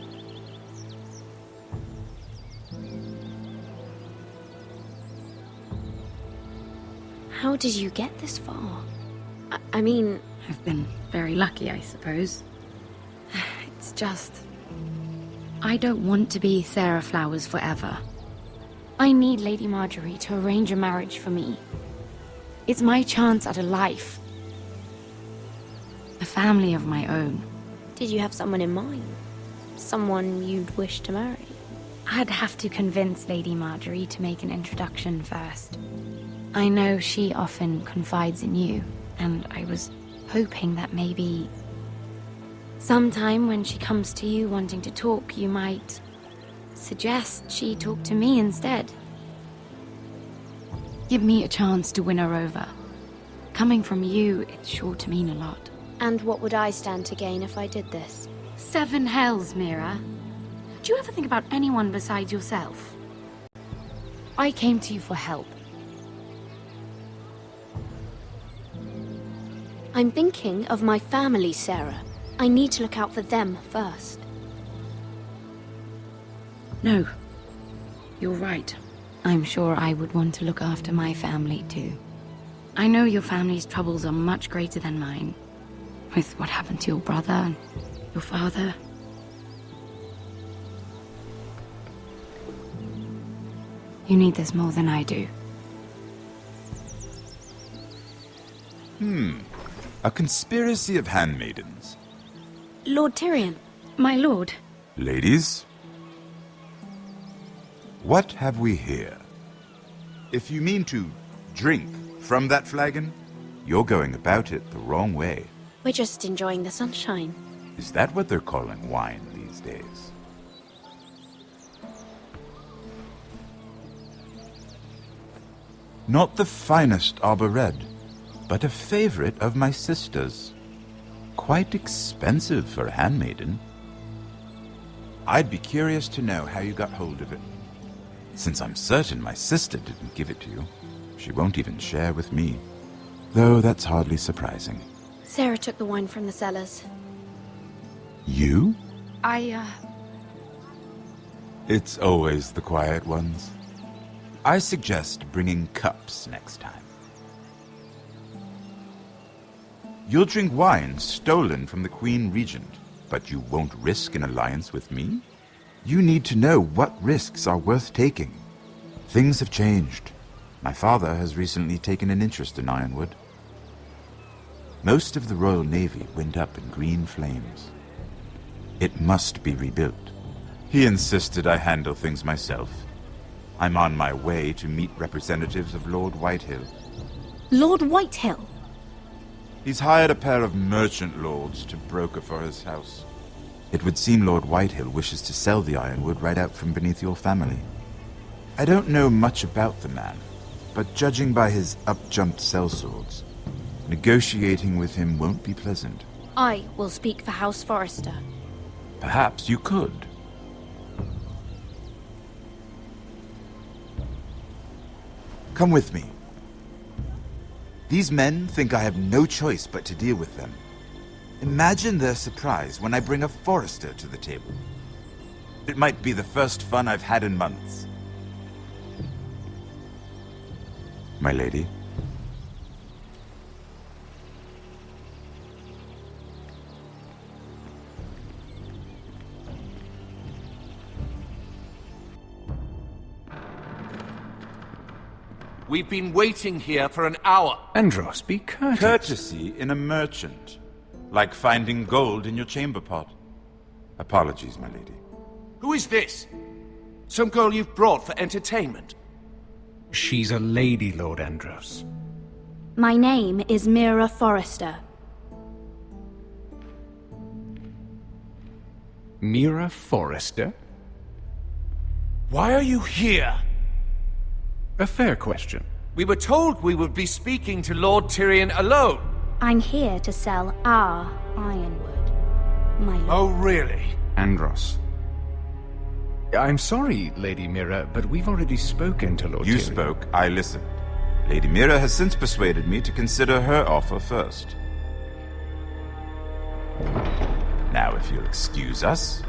How did you get this far? I mean... I've been very lucky, I suppose. It's just... I don't want to be Sarah Flowers forever. I need Lady Marjorie to arrange a marriage for me. It's my chance at a life. A family of my own. Did you have someone in mind? Someone you'd wish to marry? I'd have to convince Lady Marjorie to make an introduction first. I know she often confides in you, and I was hoping that maybe sometime when she comes to you wanting to talk, you might suggest she talk to me instead. Give me a chance to win her over. Coming from you, it's sure to mean a lot. And what would I stand to gain if I did this? 7 hells, Mira. Do you ever think about anyone besides yourself? I came to you for help. I'm thinking of my family, Sarah. I need to look out for them first. No. You're right. I'm sure I would want to look after my family, too. I know your family's troubles are much greater than mine. With what happened to your brother and your father. You need this more than I do. A conspiracy of handmaidens. Lord Tyrion. My lord. Ladies, what have we here? If you mean to drink from that flagon, you're going about it the wrong way. We're just enjoying the sunshine. Is that what they're calling wine these days? Not the finest arbor red, but a favorite of my sister's. Quite expensive for a handmaiden. I'd be curious to know how you got hold of it. Since I'm certain my sister didn't give it to you, she won't even share with me. Though that's hardly surprising. Sarah took the wine from the cellars. You? I, It's always the quiet ones. I suggest bringing cups next time. You'll drink wine stolen from the Queen Regent, but you won't risk an alliance with me? You need to know what risks are worth taking. Things have changed. My father has recently taken an interest in Ironwood. Most of the Royal Navy went up in green flames. It must be rebuilt. He insisted I handle things myself. I'm on my way to meet representatives of Lord Whitehill. Lord Whitehill? He's hired a pair of merchant lords to broker for his house. It would seem Lord Whitehill wishes to sell the ironwood right out from beneath your family. I don't know much about the man, but judging by his up-jumped sellswords, negotiating with him won't be pleasant. I will speak for House Forrester. Perhaps you could. Come with me. These men think I have no choice but to deal with them. Imagine their surprise when I bring a Forrester to the table. It might be the first fun I've had in months. My lady. We've been waiting here for an hour. Andros, be courteous. Courtesy in a merchant. Like finding gold in your chamber pot. Apologies, my lady. Who is this? Some girl you've brought for entertainment? She's a lady, Lord Andros. My name is Mira Forrester. Mira Forrester? Why are you here? A fair question. We were told we would be speaking to Lord Tyrion alone. I'm here to sell our ironwood, my lord. Oh, really? Andros. I'm sorry, Lady Mira, but we've already spoken to Lord You Tyrion. spoke, I listened. Lady Mira has since persuaded me to consider her offer first. Now, if you'll excuse us...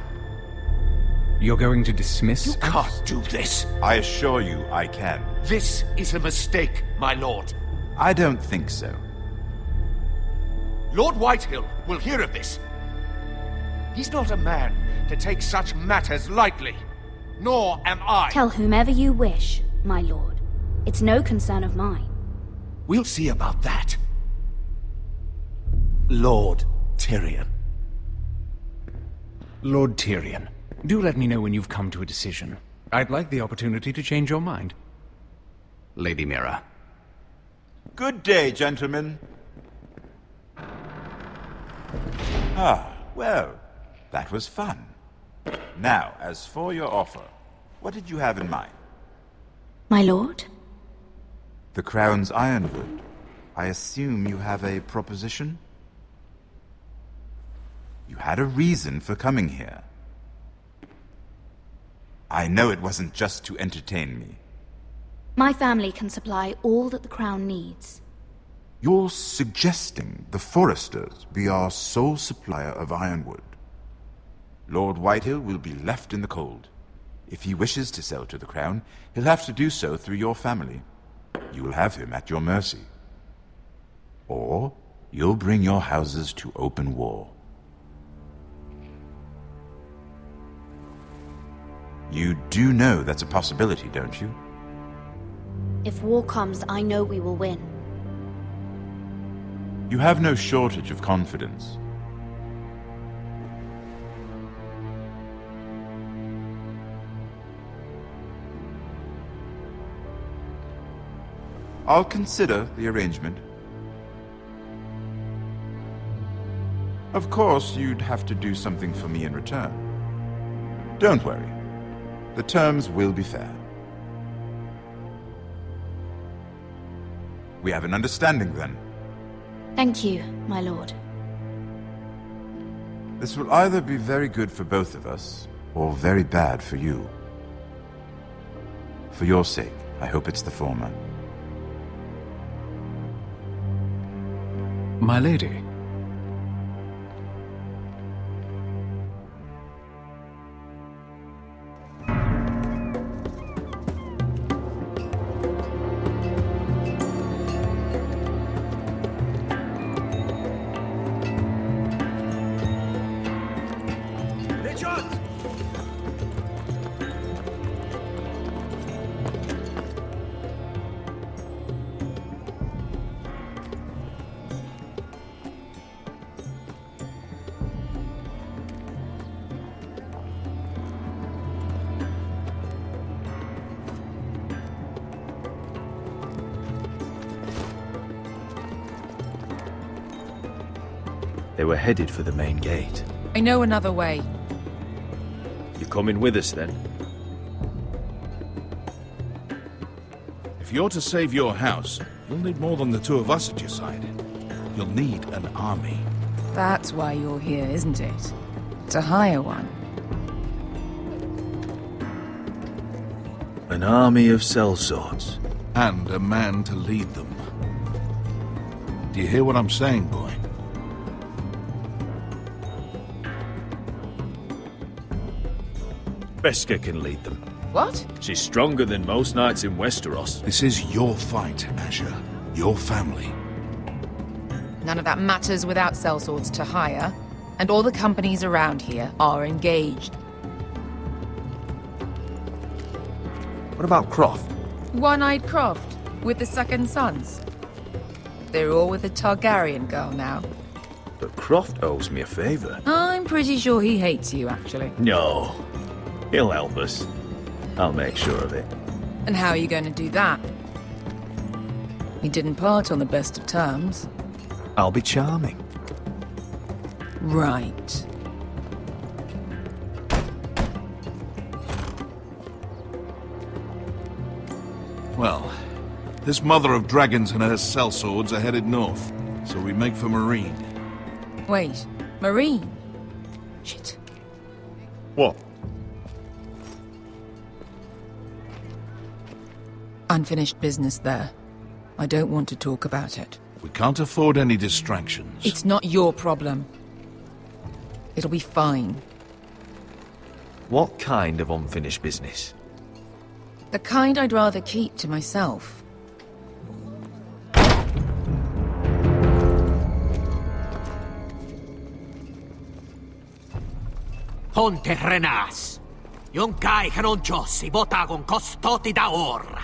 You're going to dismiss You us? can't do this. I assure you I can. This is a mistake, my lord. I don't think so. Lord Whitehill will hear of this. He's not a man to take such matters lightly. Nor am I. Tell whomever you wish, my lord. It's no concern of mine. We'll see about that. Lord Tyrion. Lord Tyrion, do let me know when you've come to a decision. I'd like the opportunity to change your mind. Lady Mira. Good day, gentlemen. Ah, well, that was fun. Now, as for your offer, what did you have in mind? My lord? The Crown's ironwood. I assume you have a proposition? You had a reason for coming here. I know it wasn't just to entertain me. My family can supply all that the Crown needs. You're suggesting the Foresters be our sole supplier of ironwood. Lord Whitehill will be left in the cold. If he wishes to sell to the Crown, he'll have to do so through your family. You'll have him at your mercy. Or you'll bring your houses to open war. You do know that's a possibility, don't you? If war comes, I know we will win. You have no shortage of confidence. I'll consider the arrangement. Of course, you'd have to do something for me in return. Don't worry. The terms will be fair. We have an understanding, then. Thank you, my lord. This will either be very good for both of us, or very bad for you. For your sake, I hope it's the former. My lady. They were headed for the main gate. I know another way. You're coming with us, then? If you're to save your house, you'll need more than the two of us at your side. You'll need an army. That's why you're here, isn't it? To hire one. An army of sellswords. And a man to lead them. Do you hear what I'm saying, boy? Beska can lead them. What? She's stronger than most knights in Westeros. This is your fight, Asher. Your family. None of that matters without sellswords to hire, and all the companies around here are engaged. What about Croft? One-eyed Croft. With the second sons? They're all with the Targaryen girl now. But Croft owes me a favour. I'm pretty sure he hates you, actually. No. He'll help us. I'll make sure of it. And how are you going to do that? We didn't part on the best of terms. I'll be charming. Right. Well, this mother of dragons and her sellswords are headed north, so we make for Marine. Wait, Marine? Shit. What? Unfinished business there. I don't want to talk about it. We can't afford any distractions. It's not your problem. It'll be fine. What kind of unfinished business? The kind I'd rather keep to myself. Ponte Renas. Yung kai kanoncho si bota con costoti da ora.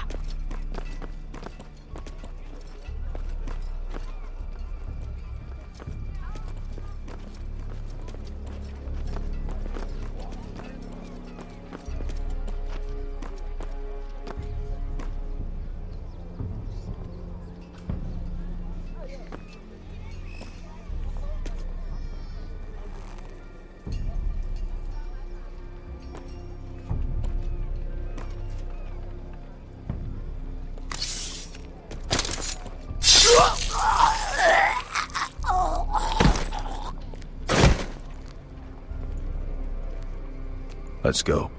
Let's go.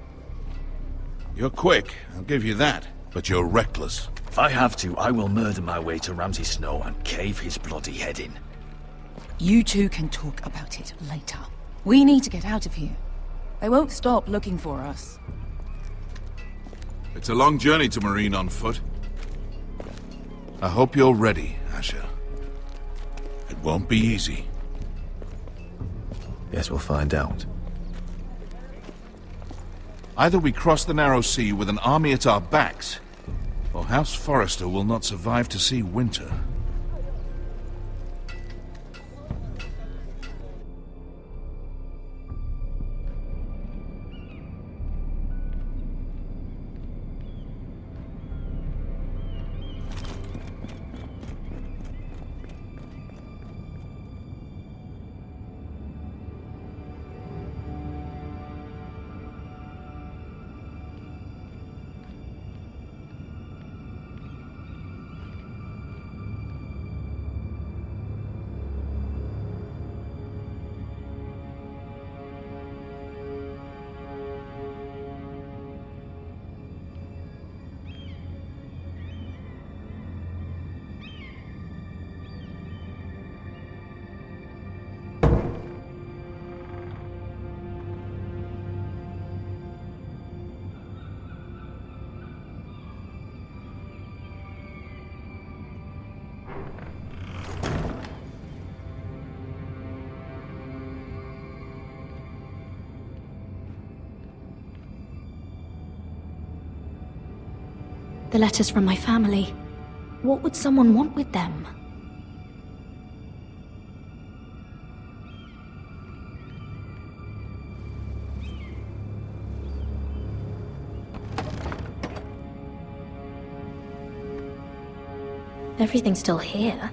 You're quick, I'll give you that. But you're reckless. If I have to, I will murder my way to Ramsay Snow and cave his bloody head in. You two can talk about it later. We need to get out of here. They won't stop looking for us. It's a long journey to Marine on foot. I hope you're ready, Asher. It won't be easy. Yes, we'll find out. Either we cross the narrow sea with an army at our backs, or House Forrester will not survive to see winter. The letters from my family. What would someone want with them? Everything's still here.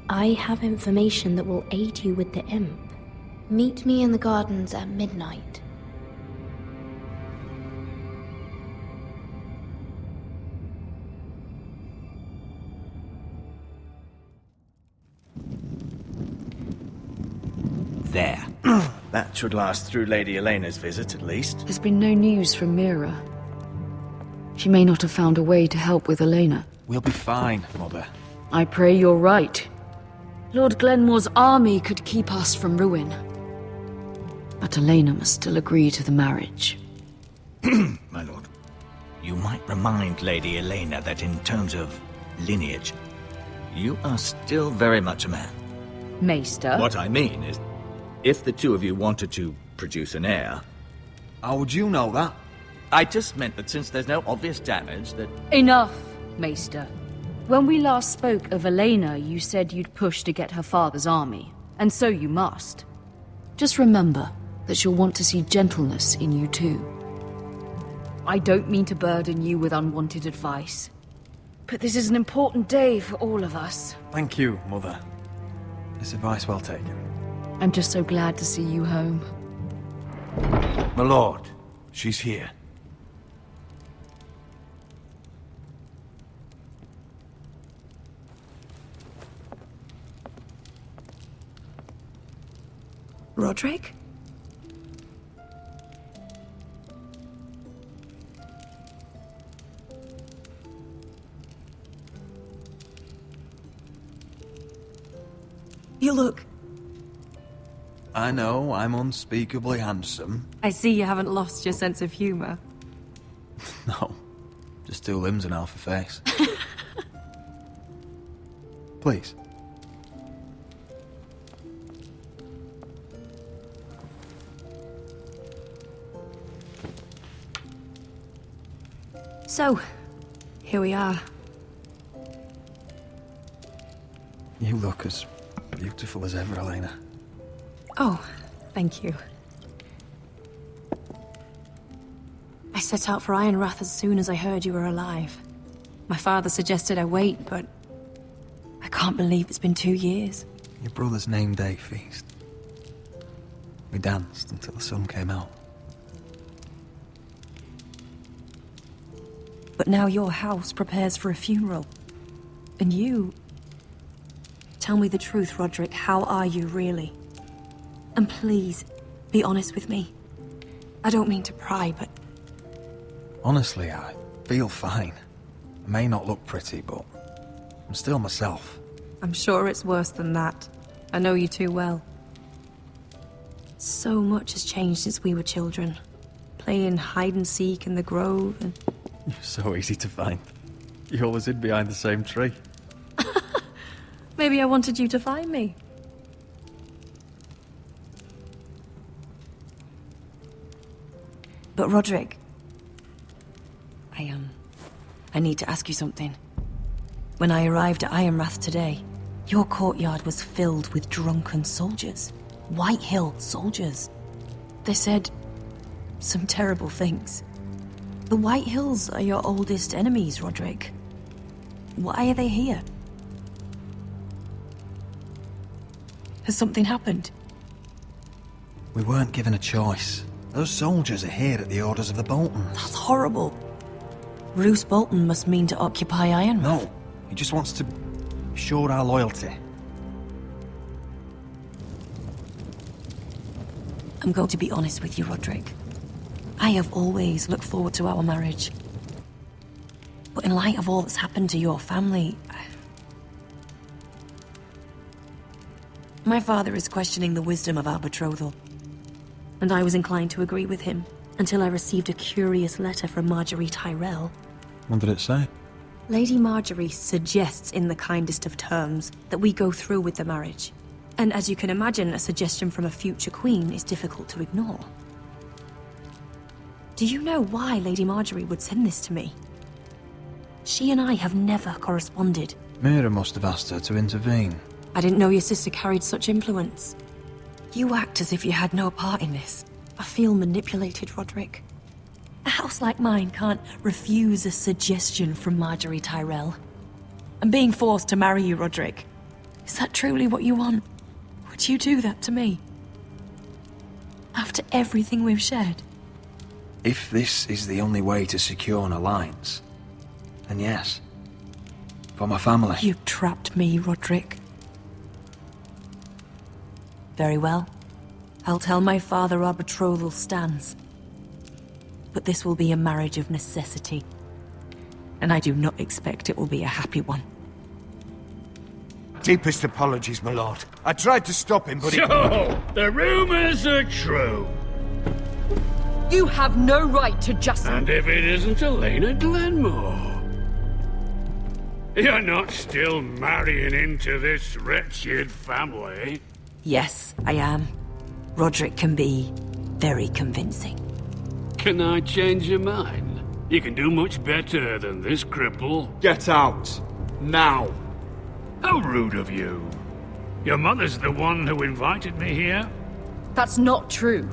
I have information that will aid you with the imp. Meet me in the gardens at midnight. There. That should last through Lady Elena's visit, at least. There's been no news from Mira. She may not have found a way to help with Elena. We'll be fine, Mother. I pray you're right. Lord Glenmore's army could keep us from ruin. But Elena must still agree to the marriage. My lord. you might remind Lady Elena that in terms of lineage, you are still very much a man. Maester? What I mean is, if the two of you wanted to produce an heir... How would you know that? I just meant that since there's no obvious damage, that... Enough, Maester. When we last spoke of Elena, you said you'd push to get her father's army, and so you must. Just remember that she'll want to see gentleness in you too. I don't mean to burden you with unwanted advice, but this is an important day for all of us. Thank you, Mother. This advice well taken. I'm just so glad to see you home. My lord, she's here. Roderick? You look... I know I'm unspeakably handsome. I see you haven't lost your sense of humor. No, just two limbs and half a face. Please. So, here we are. You look as beautiful as ever, Elena. Oh, thank you. I set out for Ironrath as soon as I heard you were alive. My father suggested I wait, but I can't believe it's been 2 years. Your brother's name day feast. We danced until the sun came out. But now your house prepares for a funeral. And you... Tell me the truth, Roderick. How are you, really? And please, be honest with me. I don't mean to pry, but... Honestly, I feel fine. I may not look pretty, but I'm still myself. I'm sure it's worse than that. I know you too well. So much has changed since we were children. Playing hide-and-seek in the grove and... You're so easy to find. You always hid behind the same tree. Maybe I wanted you to find me. But Roderick... I need to ask you something. When I arrived at Ironrath today, your courtyard was filled with drunken soldiers. White Hill soldiers. They said some terrible things. The White Hills are your oldest enemies, Roderick. Why are they here? Has something happened? We weren't given a choice. Those soldiers are here at the orders of the Boltons. That's horrible. Roose Bolton must mean to occupy Ironrath. No, he just wants to assure our loyalty. I'm going to be honest with you, Roderick. I have always looked forward to our marriage. But in light of all that's happened to your family... My father is questioning the wisdom of our betrothal. And I was inclined to agree with him, until I received a curious letter from Marjorie Tyrell. What did it say? Lady Marjorie suggests in the kindest of terms that we go through with the marriage. And as you can imagine, a suggestion from a future queen is difficult to ignore. Do you know why Lady Marjorie would send this to me? She and I have never corresponded. Mira must have asked her to intervene. I didn't know your sister carried such influence. You act as if you had no part in this. I feel manipulated, Roderick. A house like mine can't refuse a suggestion from Marjorie Tyrell. I'm being forced to marry you, Roderick. Is that truly what you want? Would you do that to me? After everything we've shared? If this is the only way to secure an alliance, then yes. For my family. You trapped me, Roderick. Very well. I'll tell my father our betrothal stands. But this will be a marriage of necessity. And I do not expect it will be a happy one. Deepest apologies, my lord. I tried to stop him, but So, the rumors are true. You have no right to just... And if it isn't Elena Glenmore? You're not still marrying into this wretched family? Yes, I am. Roderick can be very convincing. Can I change your mind? You can do much better than this cripple. Get out. Now. How rude of you. Your mother's the one who invited me here? That's not true.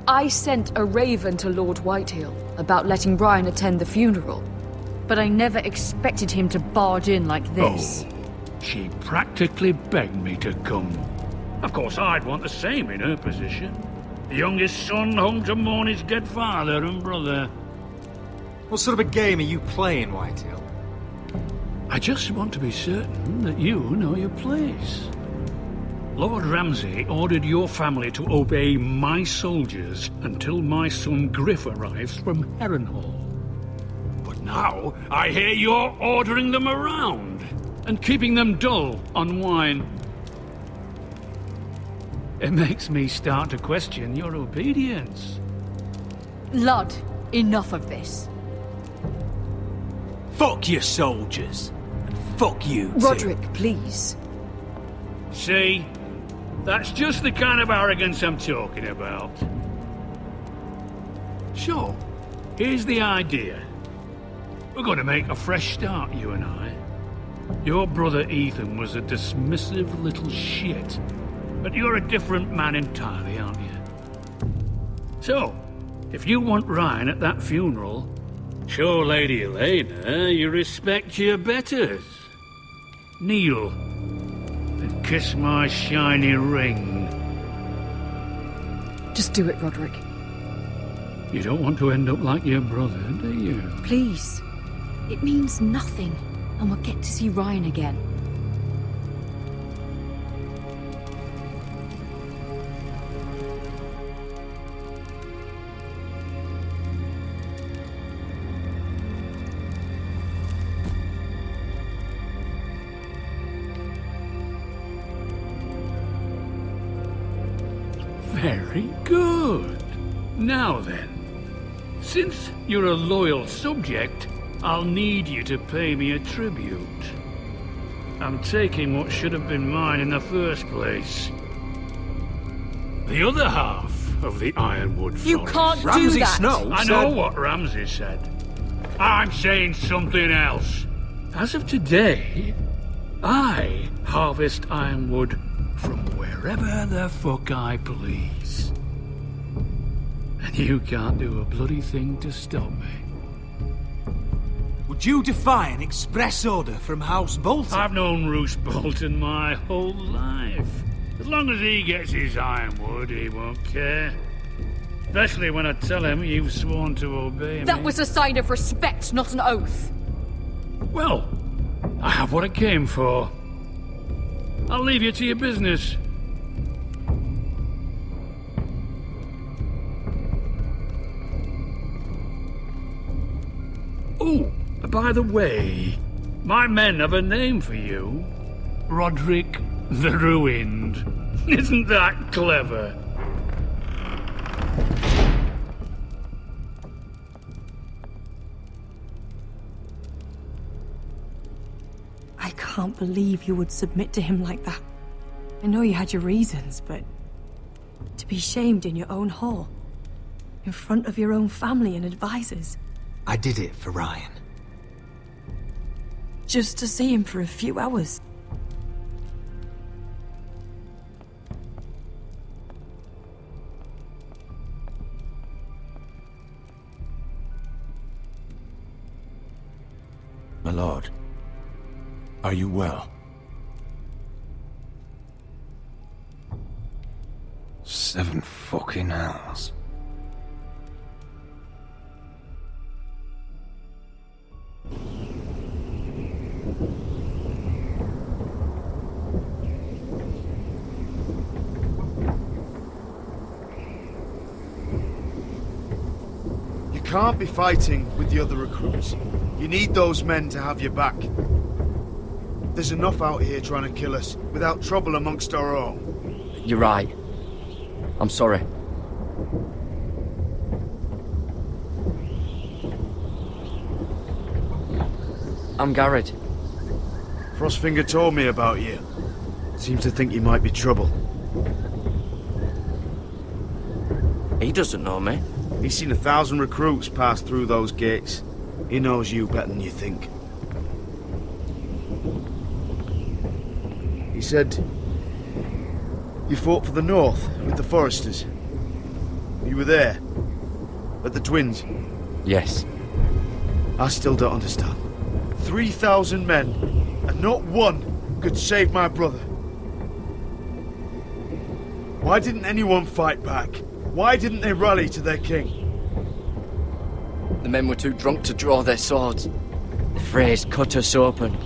I sent a raven to Lord Whitehill about letting Brian attend the funeral. But I never expected him to barge in like this. Oh, she practically begged me to come. Of course, I'd want the same in her position. The youngest son home to mourn his dead father and brother. What sort of a game are you playing, Whitehill? I just want to be certain that you know your place. Lord Ramsay ordered your family to obey my soldiers until my son Griff arrives from Harrenhal. But now, I hear you're ordering them around and keeping them dull on wine. It makes me start to question your obedience. Lud, enough of this. Fuck your soldiers. And fuck you, too. Roderick, please. See? That's just the kind of arrogance I'm talking about. So, here's the idea. We're going to make a fresh start, you and I. Your brother Ethan was a dismissive little shit. But you're a different man entirely, aren't you? So, if you want Ryan at that funeral, show Lady Elena you respect your betters. Kneel and kiss my shiny ring. Just do it, Roderick. You don't want to end up like your brother, do you? Please. It means nothing, and we'll get to see Ryan again. Very good. Now then, since you're a loyal subject, I'll need you to pay me a tribute. I'm taking what should have been mine in the first place. The other half of the Ironwood Forest. You can't do that! I know what Ramsay said. I'm saying something else. As of today, I harvest ironwood from wherever the fuck I please. And you can't do a bloody thing to stop me. Would you defy an express order from House Bolton? I've known Roose Bolton my whole life. As long as he gets his ironwood, he won't care. Especially when I tell him you've sworn to obey me. That was a sign of respect, not an oath. Well, I have what I came for. I'll leave you to your business. Oh, by the way, my men have a name for you. Roderick the Ruined. Isn't that clever? I can't believe you would submit to him like that. I know you had your reasons, but to be shamed in your own hall, in front of your own family and advisors. I did it for Ryan. Just to see him for a few hours. My lord, are you well? 7 fucking hells. You can't be fighting with the other recruits. You need those men to have your back. There's enough out here trying to kill us, without trouble amongst our own. You're right. I'm sorry. I'm Garrett. Frostfinger told me about you. Seems to think you might be trouble. He doesn't know me. He's seen 1,000 recruits pass through those gates. He knows you better than you think. He said you fought for the North with the Foresters. You were there, at the Twins. Yes. I still don't understand. 3,000 men, and not one could save my brother. Why didn't anyone fight back? Why didn't they rally to their king? The men were too drunk to draw their swords. The Freys cut us open.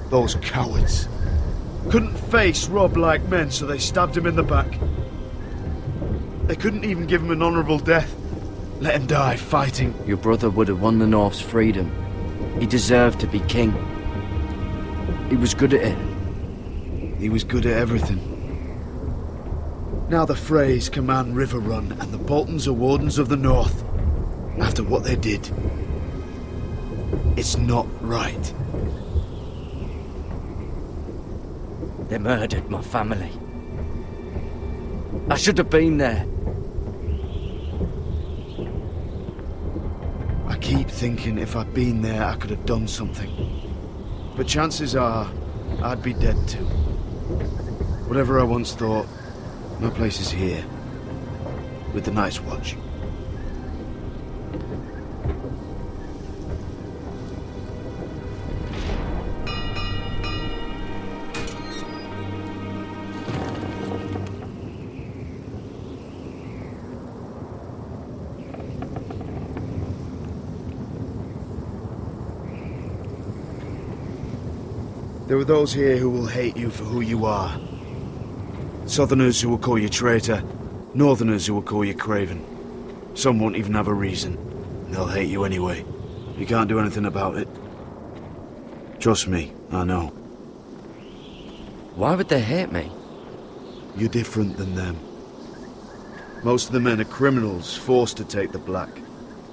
Those cowards. Couldn't face Rob like men, so they stabbed him in the back. They couldn't even give him an honourable death. Let him die fighting. Your brother would have won the North's freedom. He deserved to be king. He was good at it. He was good at everything. Now the Freys command River Run, and the Boltons are Wardens of the North. After what they did. It's not right. They murdered my family. I should have been there. I keep thinking if I'd been there, I could have done something. But chances are, I'd be dead too. Whatever I once thought, my place is here. With the Night's Watch. There are those here who will hate you for who you are. Southerners who will call you traitor. Northerners who will call you craven. Some won't even have a reason. They'll hate you anyway. You can't do anything about it. Trust me, I know. Why would they hate me? You're different than them. Most of the men are criminals, forced to take the black.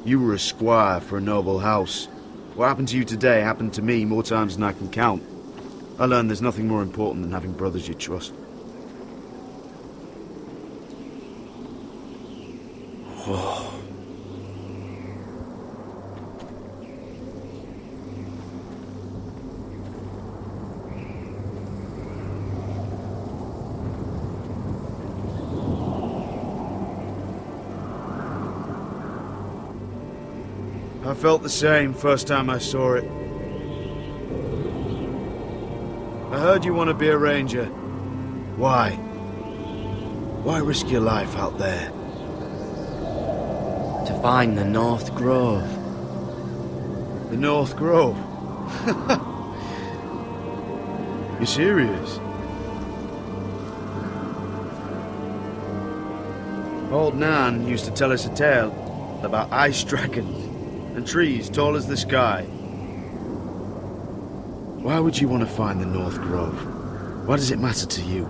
You were a squire for a noble house. What happened to you today happened to me more times than I can count. I learned there's nothing more important than having brothers you trust. Whoa. I felt the same first time I saw it. I heard you want to be a ranger. Why? Why risk your life out there? To find the North Grove. The North Grove? You serious? Old Nan used to tell us a tale about ice dragons and trees tall as the sky. Why would you want to find the North Grove? Why does it matter to you?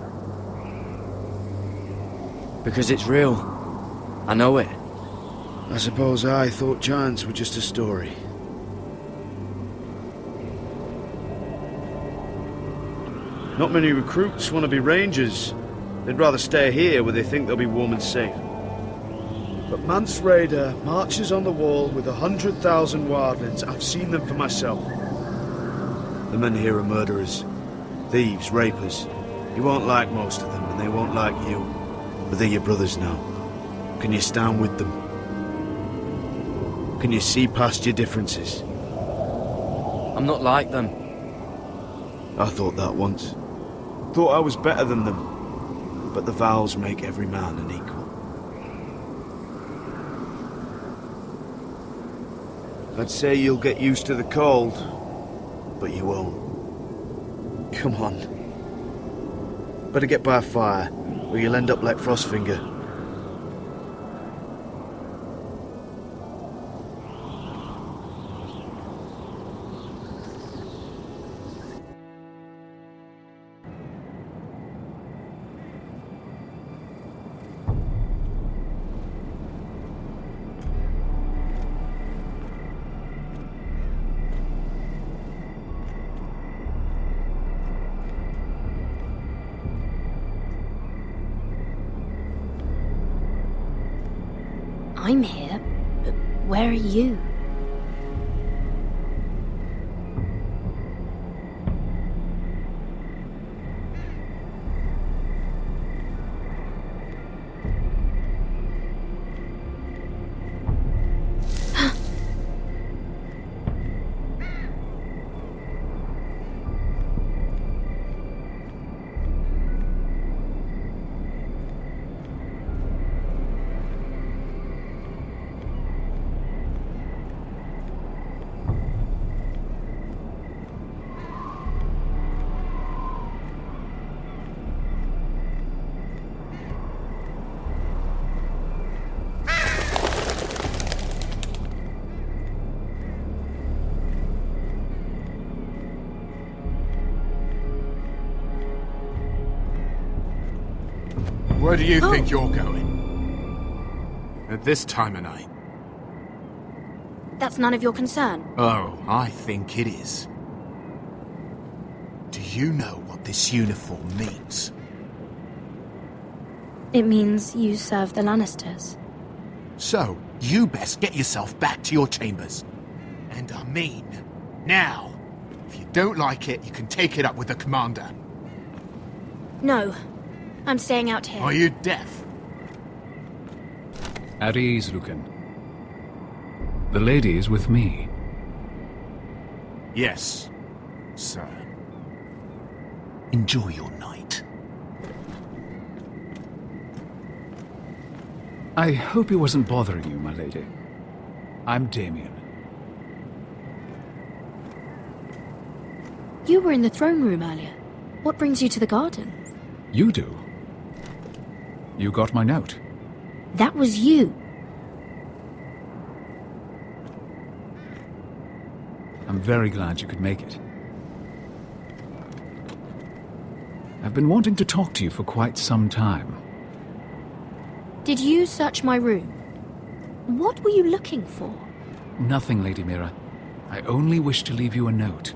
Because it's real. I know it. I suppose I thought giants were just a story. Not many recruits want to be rangers. They'd rather stay here where they think they'll be warm and safe. But Mance Raider marches on the wall with 100,000 wildlings. I've seen them for myself. The men here are murderers, thieves, rapers. You won't like most of them, and they won't like you. But they're your brothers now. Can you stand with them? Can you see past your differences? I'm not like them. I thought that once. Thought I was better than them. But the vows make every man an equal. I'd say you'll get used to the cold, but you won't. Come on. Better get by a fire, or you'll end up like Frostfinger. I'm here, but where are you? Where do you think you're going? At this time of night? That's none of your concern. Oh, I think it is. Do you know what this uniform means? It means you serve the Lannisters. So, you best get yourself back to your chambers. And I mean, now. If you don't like it, you can take it up with the commander. No, I'm staying out here. Are you deaf? At ease, Lucan. The lady is with me. Yes, sir. Enjoy your night. I hope he wasn't bothering you, my lady. I'm Damien. You were in the throne room earlier. What brings you to the gardens? You do? You got my note. That was you. I'm very glad you could make it. I've been wanting to talk to you for quite some time. Did you search my room? What were you looking for? Nothing, Lady Mira. I only wish to leave you a note.